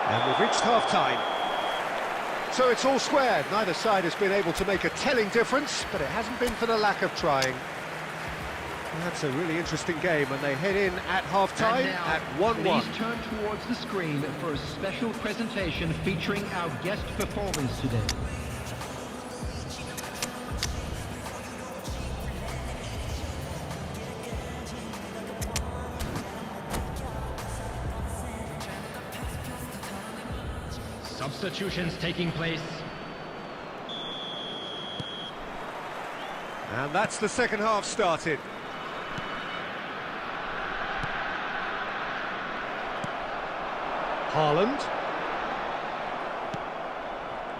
And we've reached half-time. So it's all squared. Neither side has been able to make a telling difference, but it hasn't been for the lack of trying. That's a really interesting game, and they head in at half-time at 1-1. Please turn towards the screen for a special presentation featuring our guest performance today. Substitutions taking place. And that's the second half started. Haaland.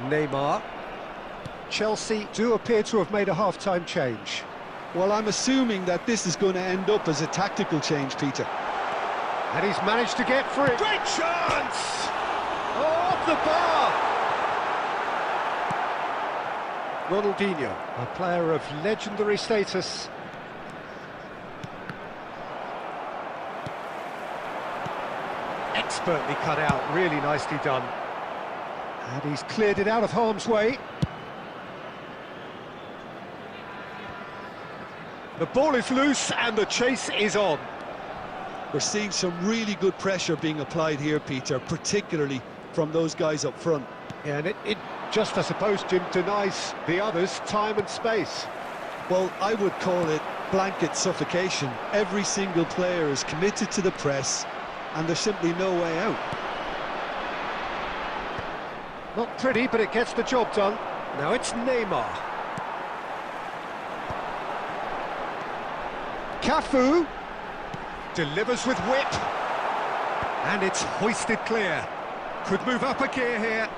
Neymar. Chelsea do appear to have made a half-time change. Well, I'm assuming that this is going to end up as a tactical change, Peter. And he's managed to get free. Great chance! Oh, off the bar! Ronaldinho, a player of legendary status. Expertly cut out, really nicely done. And he's cleared it out of harm's way. The ball is loose and the chase is on. We're seeing some really good pressure being applied here, Peter, particularly from those guys up front. Yeah, and it just, I suppose, Jim, denies the others time and space. Well, I would call it blanket suffocation. Every single player is committed to the press, and there's simply no way out. Not pretty, but it gets the job done. Now it's Neymar. Cafu delivers with whip, and it's hoisted clear. Could move up a gear here.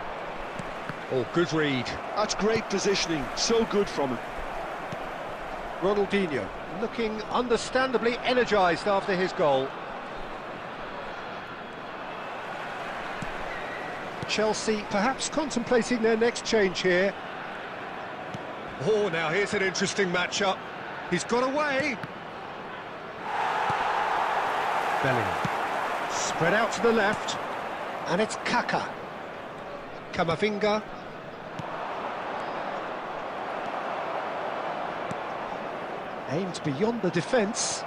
Oh, good read. That's great positioning, so good from him. Ronaldinho looking understandably energised after his goal. Chelsea perhaps contemplating their next change here. Oh, now here's an interesting matchup. He's got away. Bellingham. Spread out to the left. And it's Kaka. Camavinga. Aimed beyond the defence.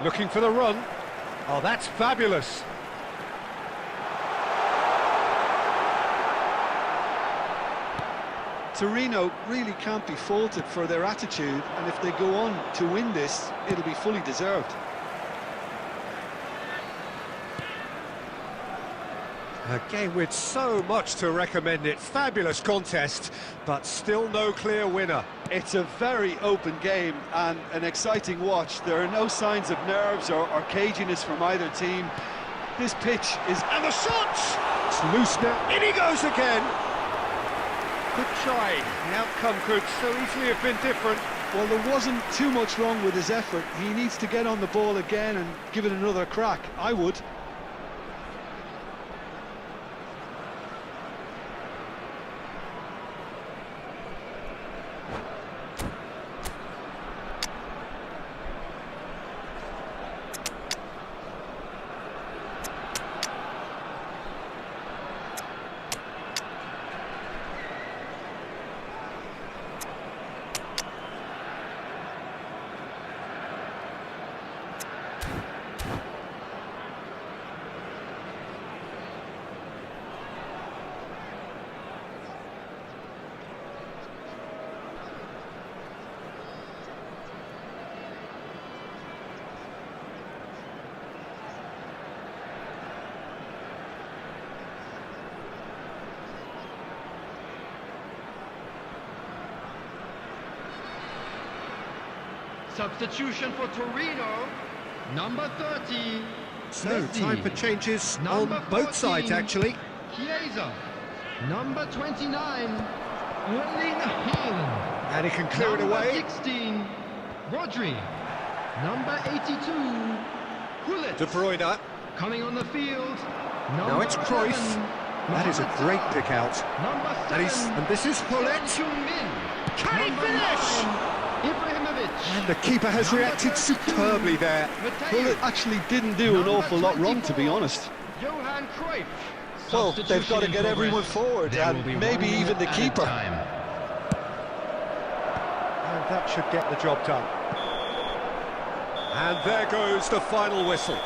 Looking for the run. Oh, that's fabulous. Torino really can't be faulted for their attitude, and if they go on to win this, it'll be fully deserved. A game with so much to recommend it. Fabulous contest, but still no clear winner. It's a very open game and an exciting watch. There are no signs of nerves or caginess from either team. This pitch is... And the shot! It's loose now. In he goes again! Good try. The outcome could so easily have been different. Well, there wasn't too much wrong with his effort. He needs to get on the ball again and give it another crack. I would. Substitution for Torino, number 30. So, Messi. time for changes Number on both 14, sides, actually. Chiesa. Number 29, Erling Haaland. And he can clear it Number away. 16, Rodri. Number 82, Gullit. De Bruyne. Coming on the field, Now number it's Cruyff. 11, That is a Mohamed great Salah. pick out. Number 7, And this is Gullit. Heung-min. Can he Number finish? 9, Ibrahimovic. And the keeper has Number reacted 32, superbly there. Well, it actually didn't do an awful lot wrong, to be honest. Johan Cruyff. Well, they've got to get everyone forward, and maybe even the keeper. And that should get the job done. And there goes the final whistle.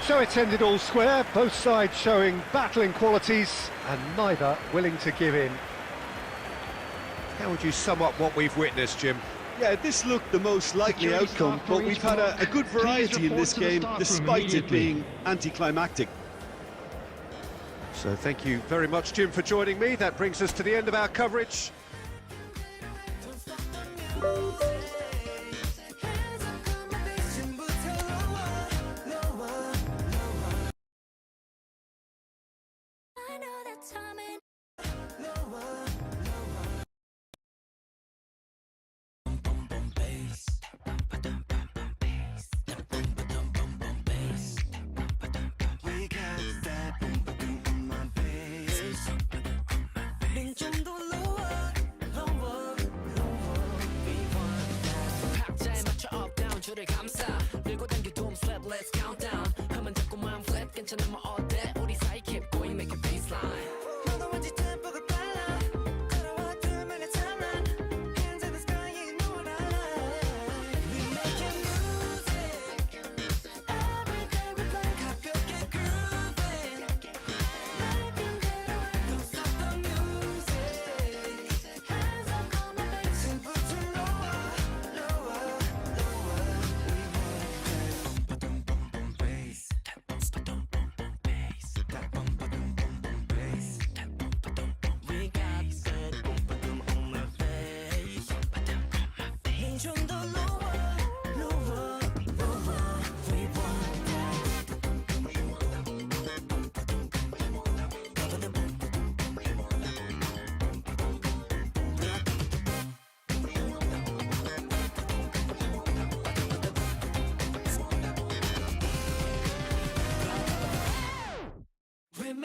So it's ended all square, both sides showing battling qualities and neither willing to give in. How would you sum up what we've witnessed, Jim? Yeah, this looked the most likely Security outcome, staff but for we've each had a block. good variety Please in this report to the game, staff room despite it immediately. being anticlimactic. So thank you very much, Jim, for joining me. That brings us to the end of our coverage.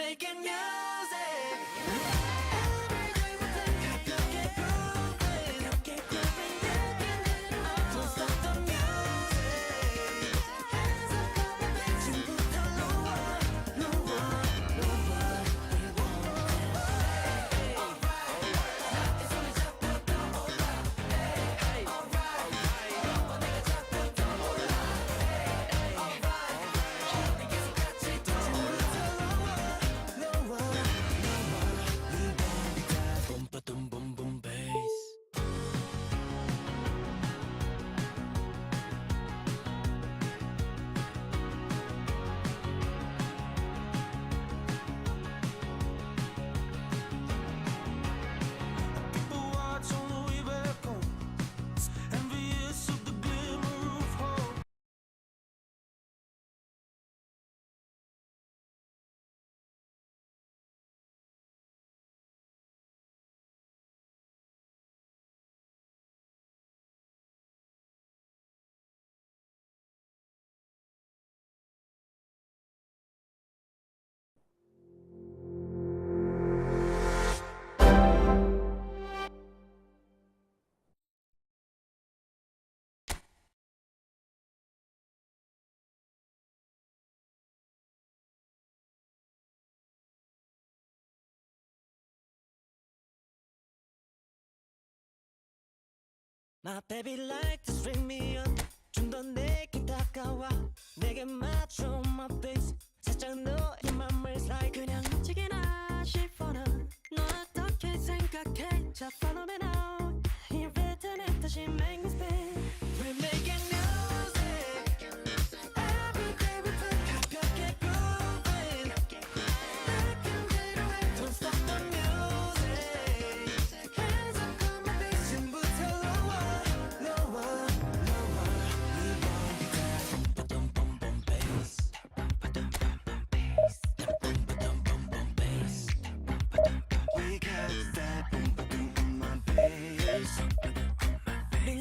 making music. Every day we play, 가볍게 grooving, 가볍게 grooving, yeah. Don't stop the music. Hands up, come on, baby. 지금부터 lower, lower, lower. We want it. Alright, 내 손을 잡고 떠올라. Hey, hey, alright, 너와 내가 잡고 떠올라. Hey, hey, alright, 우리 계속 같이 떠올라. Lower, lower, we want that boom, ba-dum, boom, boom, bass. People watch on the way back home, envious of the glimmer of hope. My baby like to string me up 좀 더 내게 다가와 내게 맞춰 my face 살짝 너의 맘을 slide 그냥 움직이나 싶어나 너 어떻게 생각해 Just follow me now You're written it 다시 make me spin We're making music Every day we play 가볍게 grooving Don't stop the music Hands up come on baby 지금부터 lower lower lower We want that boom boom boom bass boom boom boom bass boom boom boom bass We got that boom boom boom my bass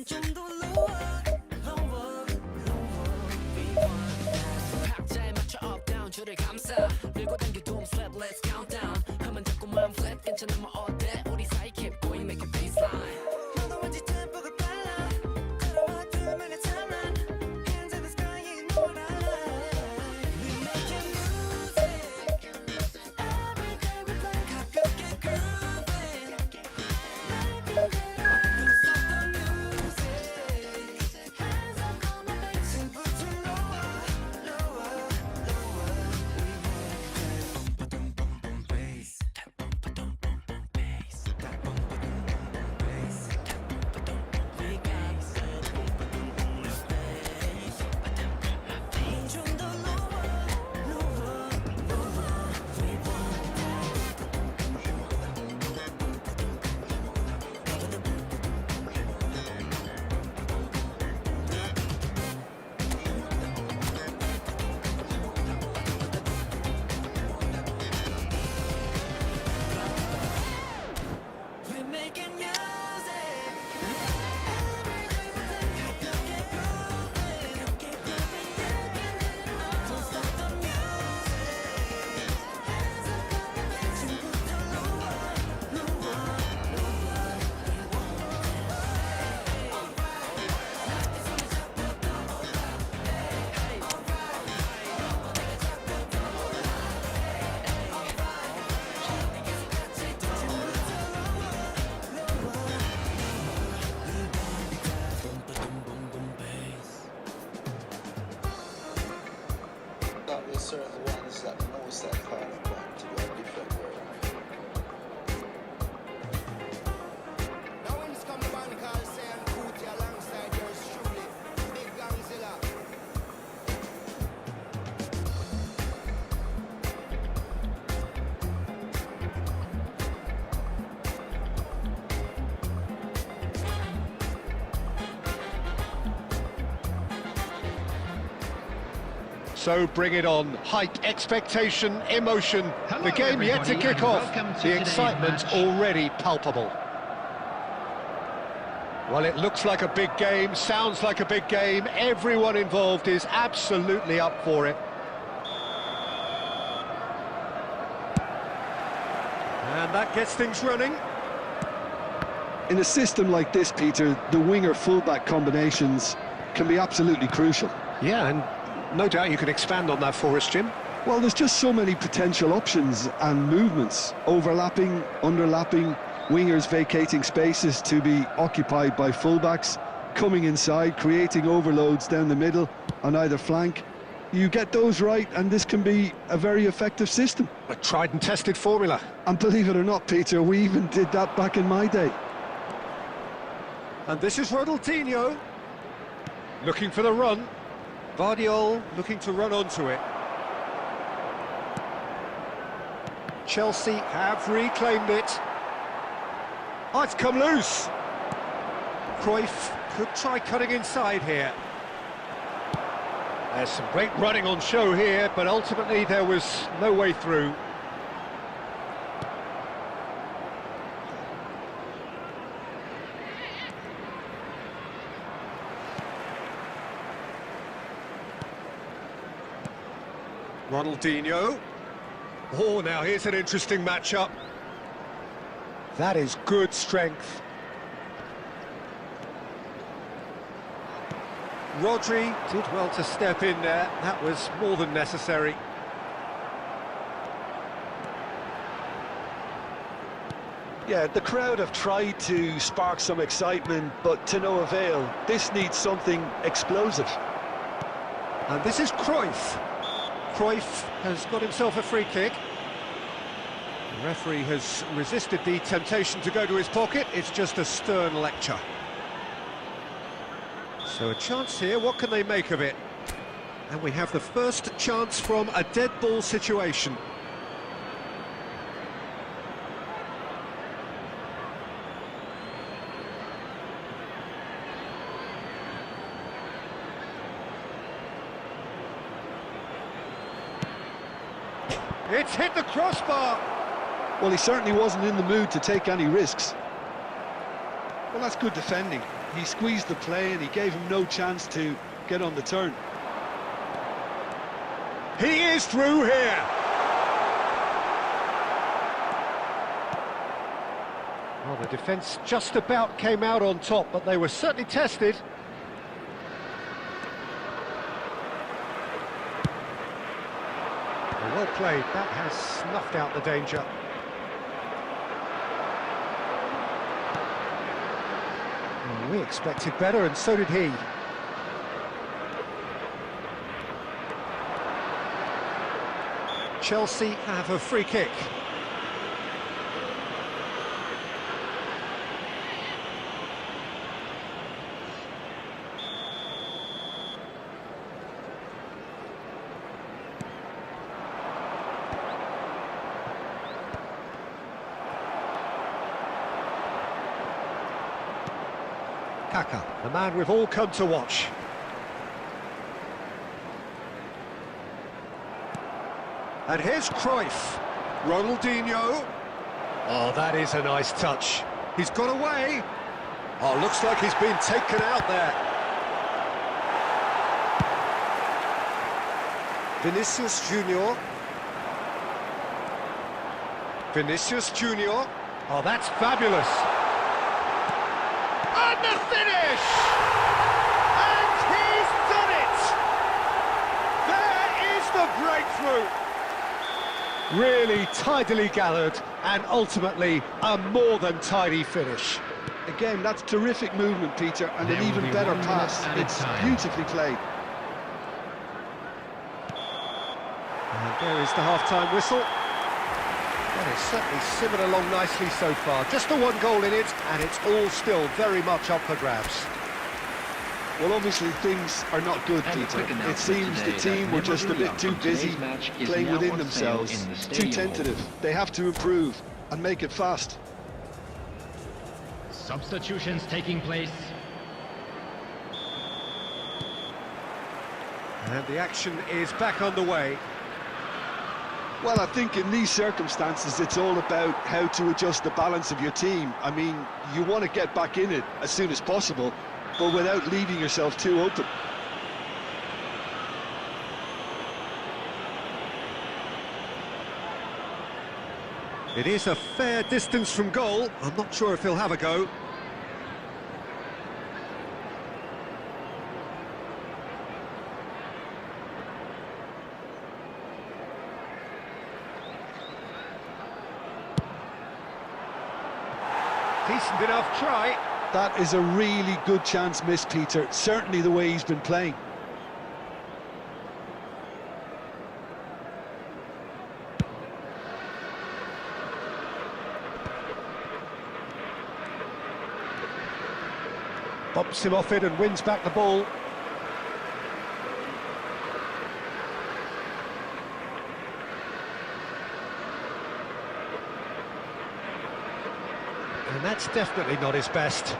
좀 더 lower lower lower We want that 박자에 맞춰 up down 줄을 감싸 밀고 당겨 doom slap let's count down 가만 자꾸만 flat 괜찮아 뭐 어때 우리 사이 keep going make it baseline 너도 왠지 템포가 빨라 걸어와 2 minute timeline hands in the sky you know what I like We making music every day we play 가볍게 grooving Don't stop the music hands up come on baby 지금부터 lower lower lower We want that boom boom boom bass boom boom boom bass boom boom boom bass We got that boom boom boom bass 좀 더 lower lower lower We want We're making music every day we play 가볍게 grooving 가볍게 grooving yeah Don't stop the music hands up come on baby 지금부터 lower lower lower We want it alright 내 손을 잡고 떠올라 Hey hey alright 너와 내가 잡고 떠올라 Hey hey alright 우리 계속 같이 떠올라 That was certain ones that most I call upon to do a different world. Now when it's come to band call Sam Cootie alongside yours truly, Big Gangzilla. So bring it on. Hype, expectation, emotion. Hello, The game yet to everybody, kick and off. welcome to The today's excitement match. already palpable. Well, it looks like a big game, sounds like a big game. Everyone involved is absolutely up for it. And that gets things running. In a system like this, Peter, the winger-fullback combinations can be absolutely crucial. Yeah, and no doubt you can expand on that for us, Jim. Well, there's just so many potential options and movements. Overlapping, underlapping, wingers vacating spaces to be occupied by fullbacks, coming inside, creating overloads down the middle on either flank. You get those right, and this can be a very effective system. A tried and tested formula. And believe it or not, Peter, we even did that back in my day. And this is Ronaldinho, looking for the run. Vardiol looking to run onto it. Chelsea have reclaimed it. Oh, it's come loose. Cruyff could try cutting inside here. There's some great running on show here, but ultimately there was no way through. Ronaldinho. Oh, now here's an interesting matchup. That is good strength. Rodri did well to step in there. That was more than necessary. Yeah, the crowd have tried to spark some excitement, but to no avail. This needs something explosive. And this is Cruyff. Cruyff has got himself a free kick. The referee has resisted the temptation to go to his pocket. It's just a stern lecture. So a chance here, what can they make of it? And we have the first chance from a dead ball situation. It's hit the crossbar! Well, he certainly wasn't in the mood to take any risks. Well, that's good defending. He squeezed the play and he gave him no chance to get on the turn. He is through here! Well, the defence just about came out on top, but they were certainly tested. Well played, that has snuffed out the danger. Well, we expected better, and so did he. Chelsea have a free kick. Kaka, the man we've all come to watch. And here's Cruyff. Ronaldinho. Oh, that is a nice touch. He's got away. Oh, looks like he's been taken out there. Vinicius Junior. Vinicius Junior. Oh, that's fabulous. And the finish! And he's done it! There is the breakthrough! Really tidily gathered, and ultimately a more than tidy finish. Again, that's terrific movement, Peter, and an even better pass. It's beautifully played. And there is the half-time whistle. Well, it's certainly simmered along nicely so far. Just the one goal in it, and it's all still very much up for grabs. Well, obviously things are not good, Peter. It seems the team were just a bit too busy playing within themselves, too tentative. They have to improve and make it fast. Substitutions taking place. And the action is back underway. Well, I think in these circumstances, it's all about how to adjust the balance of your team. I mean, you want to get back in it as soon as possible, but without leaving yourself too open. It is a fair distance from goal. I'm not sure if he'll have a go. Decent enough try. That is a really good chance missed, Peter. Certainly the way he's been playing. Bumps him off it and wins back the ball. And that's definitely not his best.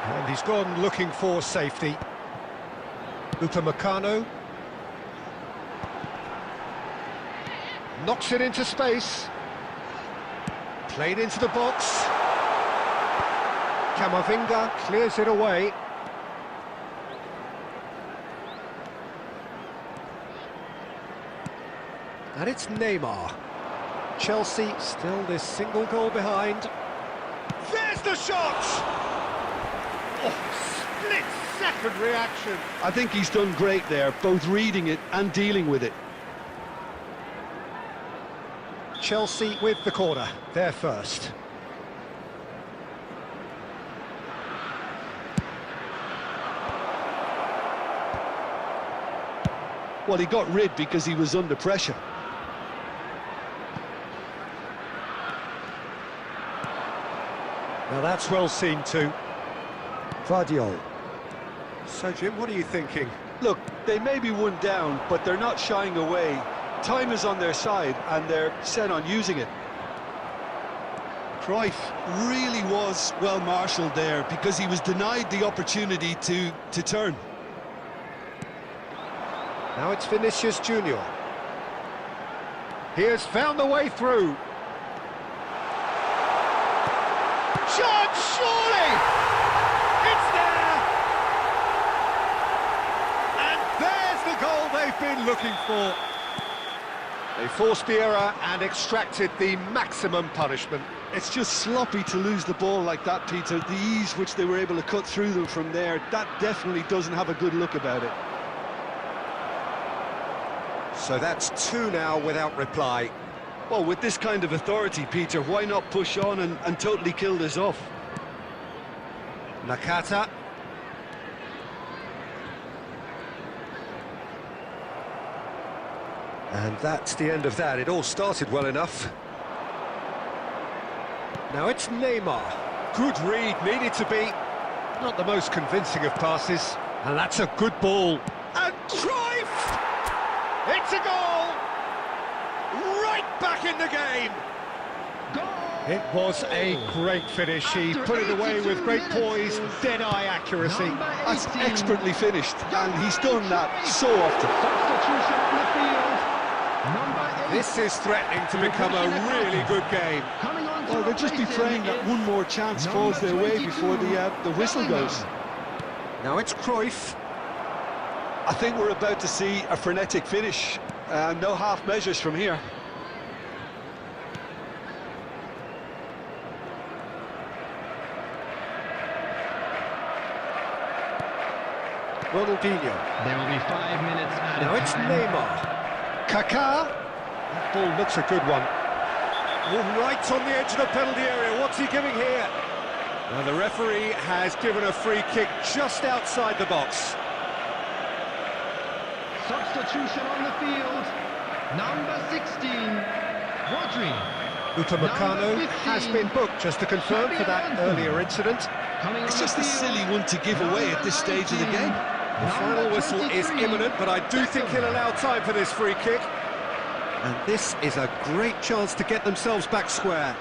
And he's gone looking for safety. Upamecano. Knocks it into space. Played into the box. Camavinga clears it away. And it's Neymar. Chelsea still this single goal behind. There's the shot! Oh, split-second reaction. I think he's done great there, both reading it and dealing with it. Chelsea with the corner, they're first. Well, he got rid because he was under pressure. Now that's well seen too. Vardiol. So Jim, what are you thinking? Look, they may be one down, but they're not shying away. Time is on their side, and they're set on using it. Cruyff really was well marshalled there because he was denied the opportunity to turn. Now it's Vinicius Junior. He has found the way through. Shot, surely! It's there! And there's the goal they've been looking for. They forced the error and extracted the maximum punishment. It's just sloppy to lose the ball like that, Peter. The ease which they were able to cut through them from there, that definitely doesn't have a good look about it. So that's two now without reply. Well, with this kind of authority, Peter, why not push on and totally kill this off? Nakata. And that's the end of that. It all started well enough. Now it's Neymar. Good read, needed to be. Not the most convincing of passes. And that's a good ball. And Cruyff! It's a goal! Right back in the game! It was a great finish. He put it away with great poise, dead-eye accuracy. That's expertly finished, and he's done that so often. This is threatening to become a really good game. Well, they'll just be praying that one more chance falls their way before the whistle goes. Now it's Cruyff. I think we're about to see a frenetic finish. No half measures from here. Ronaldinho. There will be 5 minutes added. Now it's Neymar. Kaká. That ball looks a good one. Oh, right on the edge of the penalty area. What's he giving here? Now the referee has given a free kick just outside the box. Substitution on the field. Number 16, Rodri. Upamecano has been booked, just to confirm, for that earlier incident. It's just a silly one to give away at this stage of the game. The final whistle is imminent, but I do think he'll allow time for this free kick. And this is a great chance to get themselves back square.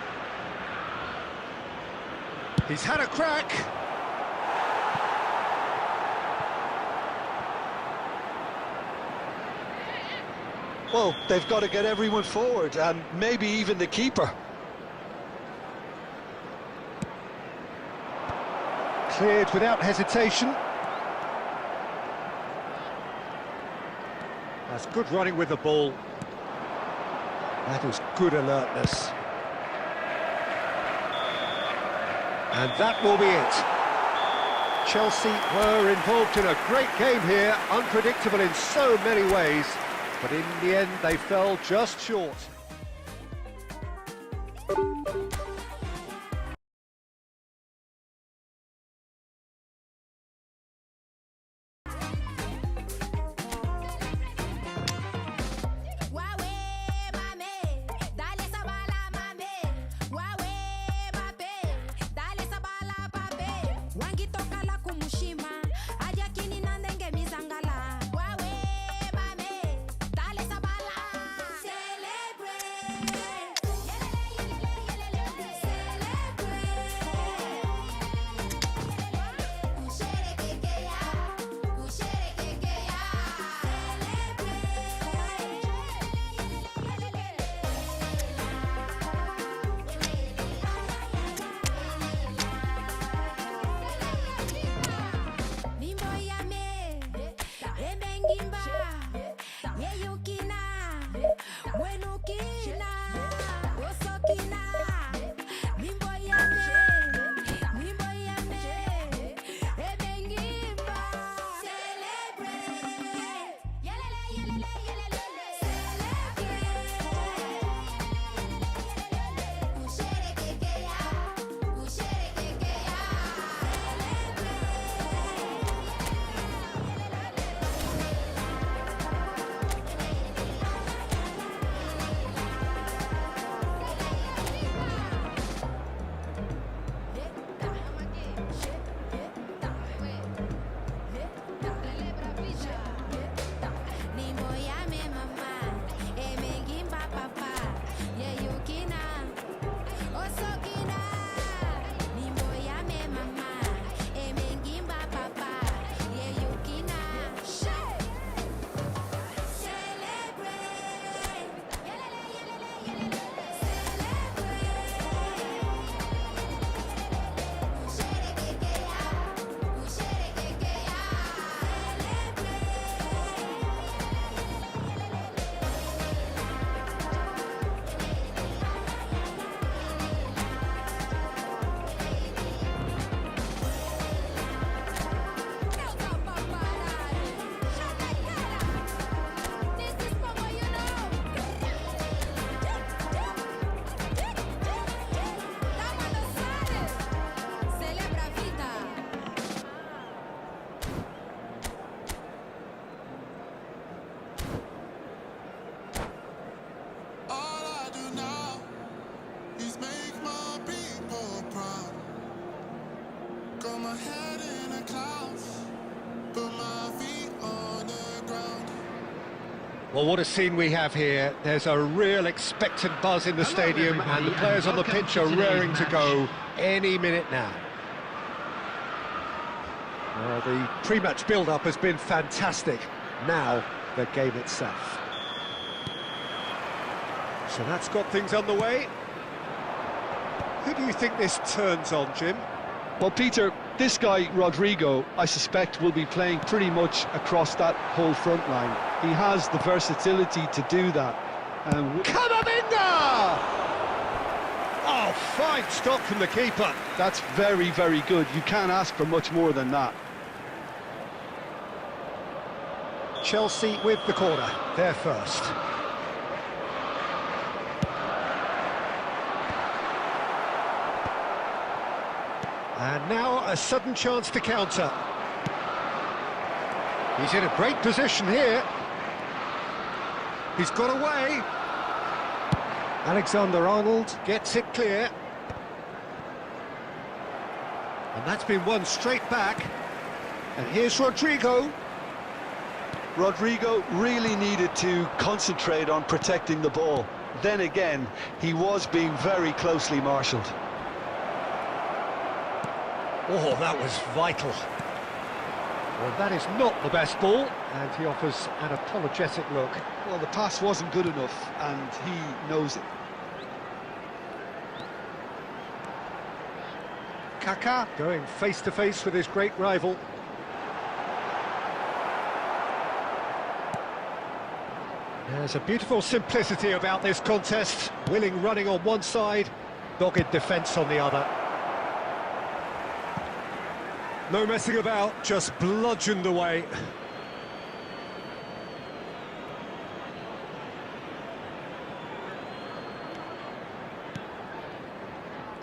He's had a crack. Well, they've got to get everyone forward, and maybe even the keeper. Cleared without hesitation. That's good running with the ball. That was good alertness. And that will be it. Chelsea were involved in a great game here, unpredictable in so many ways, but in the end they fell just short. Well, what a scene we have here. There's a real expectant buzz in the stadium, and the players on the pitch are raring to go any minute now. Well, the pre-match build-up has been fantastic. Now, the game itself. So that's got things underway. Who do you think this turns on, Jim? Well, Peter, this guy, Rodrigo, I suspect will be playing pretty much across that whole front line. He has the versatility to do that. Camavinga! Oh, fine stop from the keeper. That's very, very good. You can't ask for much more than that. Chelsea with the corner. They're first. And now a sudden chance to counter. He's in a great position here. He's got away. Alexander-Arnold gets it clear. And that's been won straight back. And here's Rodrigo. Rodrigo really needed to concentrate on protecting the ball. Then again, he was being very closely marshalled. Oh, that was vital. Well, that is not the best ball, and he offers an apologetic look. Well, the pass wasn't good enough, and he knows it. Kaká going face-to-face with his great rival. There's a beautiful simplicity about this contest. Willing running on one side, dogged defence on the other. No messing about, just bludgeoned away.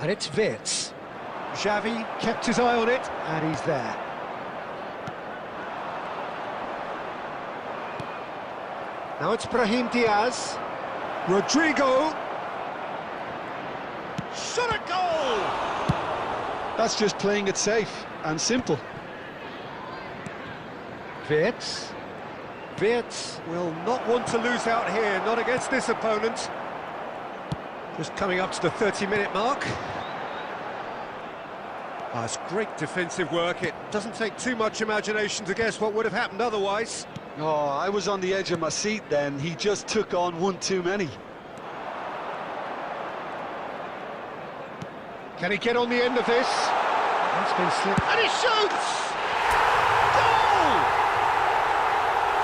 And it's Wirtz. Xavi kept his eye on it, and he's there. Now it's Brahim Diaz. Rodrigo. Shot a goal! That's just playing it safe and simple. Wirtz. Wirtz will not want to lose out here, not against this opponent. Just coming up to the 30-minute mark. It's great defensive work. It doesn't take too much imagination to guess what would have happened otherwise. Oh, I was on the edge of my seat then. He just took on one too many. Can he get on the end of this? That's been slipped. And he shoots! Goal!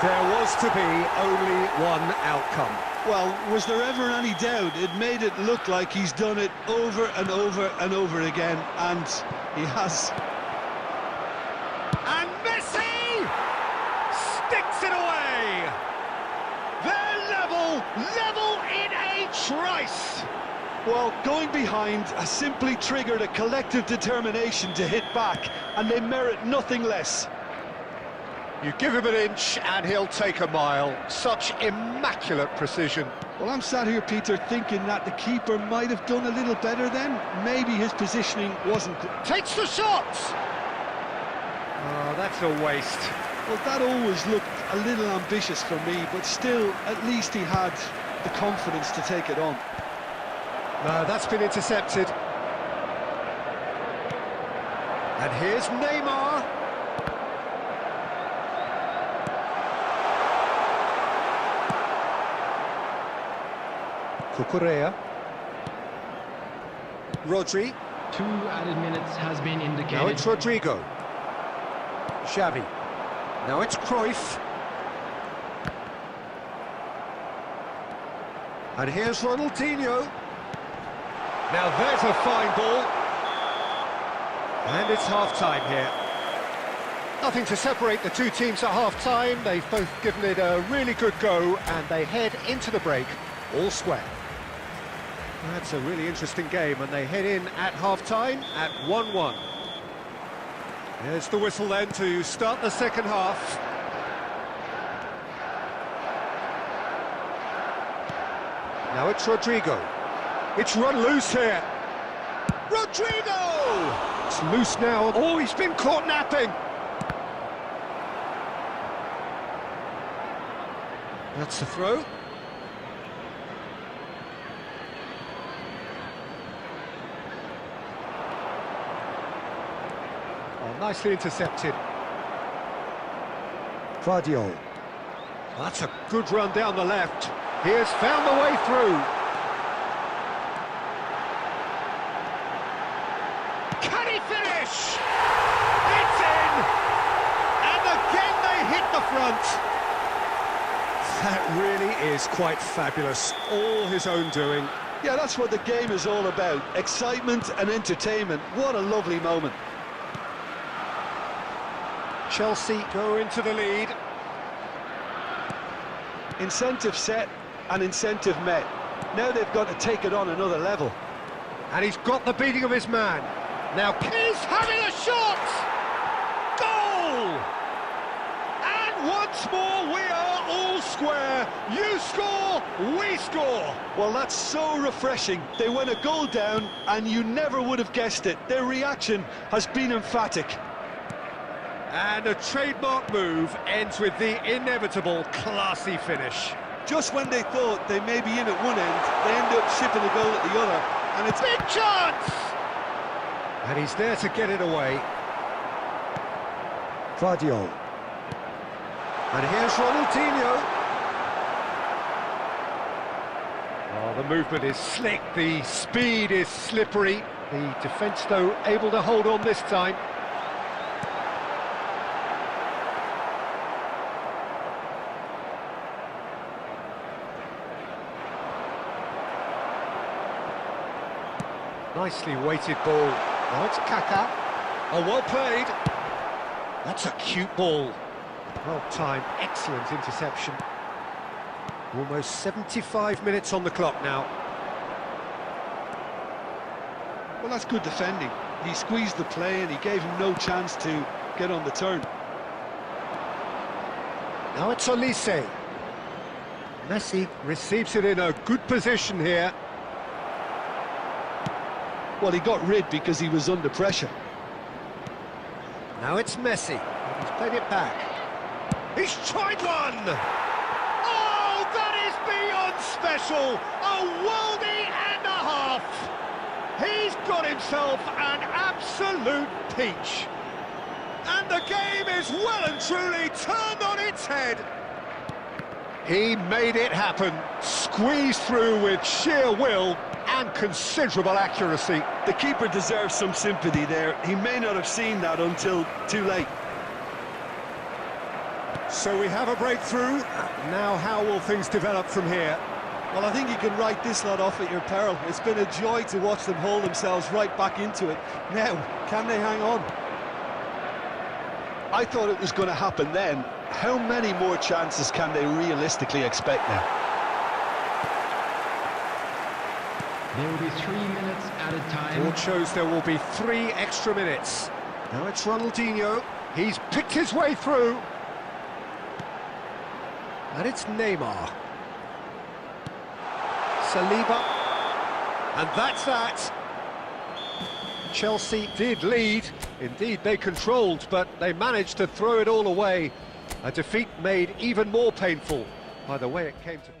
There was to be only one outcome. Well, was there ever any doubt? It made it look like he's done it over and over and over again, and he has. And Messi sticks it away! They're level in a trice! Well, going behind has simply triggered a collective determination to hit back, and they merit nothing less. You give him an inch and he'll take a mile. Such immaculate precision. Well, I'm sat here, Peter, thinking that the keeper might have done a little better then. Maybe his positioning wasn't good. Takes the shot! Oh, that's a waste. Well, that always looked a little ambitious for me, but still, at least he had the confidence to take it on. No, that's been intercepted. And here's Neymar. Cucurella. Rodri. 2 added minutes has been indicated. Now it's Rodrigo. Xavi. Now it's Cruyff. And here's Ronaldinho. Now there's a fine ball. And it's half-time here. Nothing to separate the two teams at half-time. They've both given it a really good go, and they head into the break all square. That's a really interesting game, and they head in at half-time at 1-1. There's the whistle then to start the second half. Now it's Rodrigo. It's run loose here. Rodrigo! It's loose now. Oh, he's been caught napping. That's the throw. Oh, nicely intercepted. Guardiola. That's a good run down the left. He has found the way through. Can he finish? It's in! And again they hit the front. That really is quite fabulous. All his own doing. Yeah, that's what the game is all about. Excitement and entertainment. What a lovely moment. Chelsea go into the lead. Incentive set and incentive met. Now they've got to take it on another level. And he's got the beating of his man. Now he's having a shot! Goal! And once more we are all square. You score, we score. Well, that's so refreshing. They went a goal down and you never would have guessed it. Their reaction has been emphatic. And a trademark move ends with the inevitable classy finish. Just when they thought they may be in at one end, they end up shipping a goal at the other, and it's big chance! And he's there to get it away. Guardiola. And here's Ronaldinho. Oh, the movement is slick, the speed is slippery. The defence, though, able to hold on this time. Nicely weighted ball. Now it's Kaká. Oh, well played. That's a cute ball. Well timed, excellent interception. Almost 75 minutes on the clock now. Well, that's good defending. He squeezed the play and he gave him no chance to get on the turn. Now it's Olise. Messi receives it in a good position here. Well, he got rid because he was under pressure. Now it's Messi. He's played it back. He's tried one! Oh, that is beyond special! A worldie and a half! He's got himself an absolute peach. And the game is well and truly turned on its head. He made it happen, squeezed through with sheer will and considerable accuracy. The keeper deserves some sympathy there. He may not have seen that until too late. So we have a breakthrough. Now how will things develop from here? Well, I think you can write this lot off at your peril. It's been a joy to watch them hold themselves right back into it. Now, can they hang on? I thought it was going to happen then. How many more chances can they realistically expect now? There will be 3 minutes added time. Board shows there will be 3 extra minutes. Now it's Ronaldinho. He's picked his way through. And it's Neymar. Saliba. And that's that. Chelsea did lead. Indeed, they controlled, but they managed to throw it all away. A defeat made even more painful by the way it came to...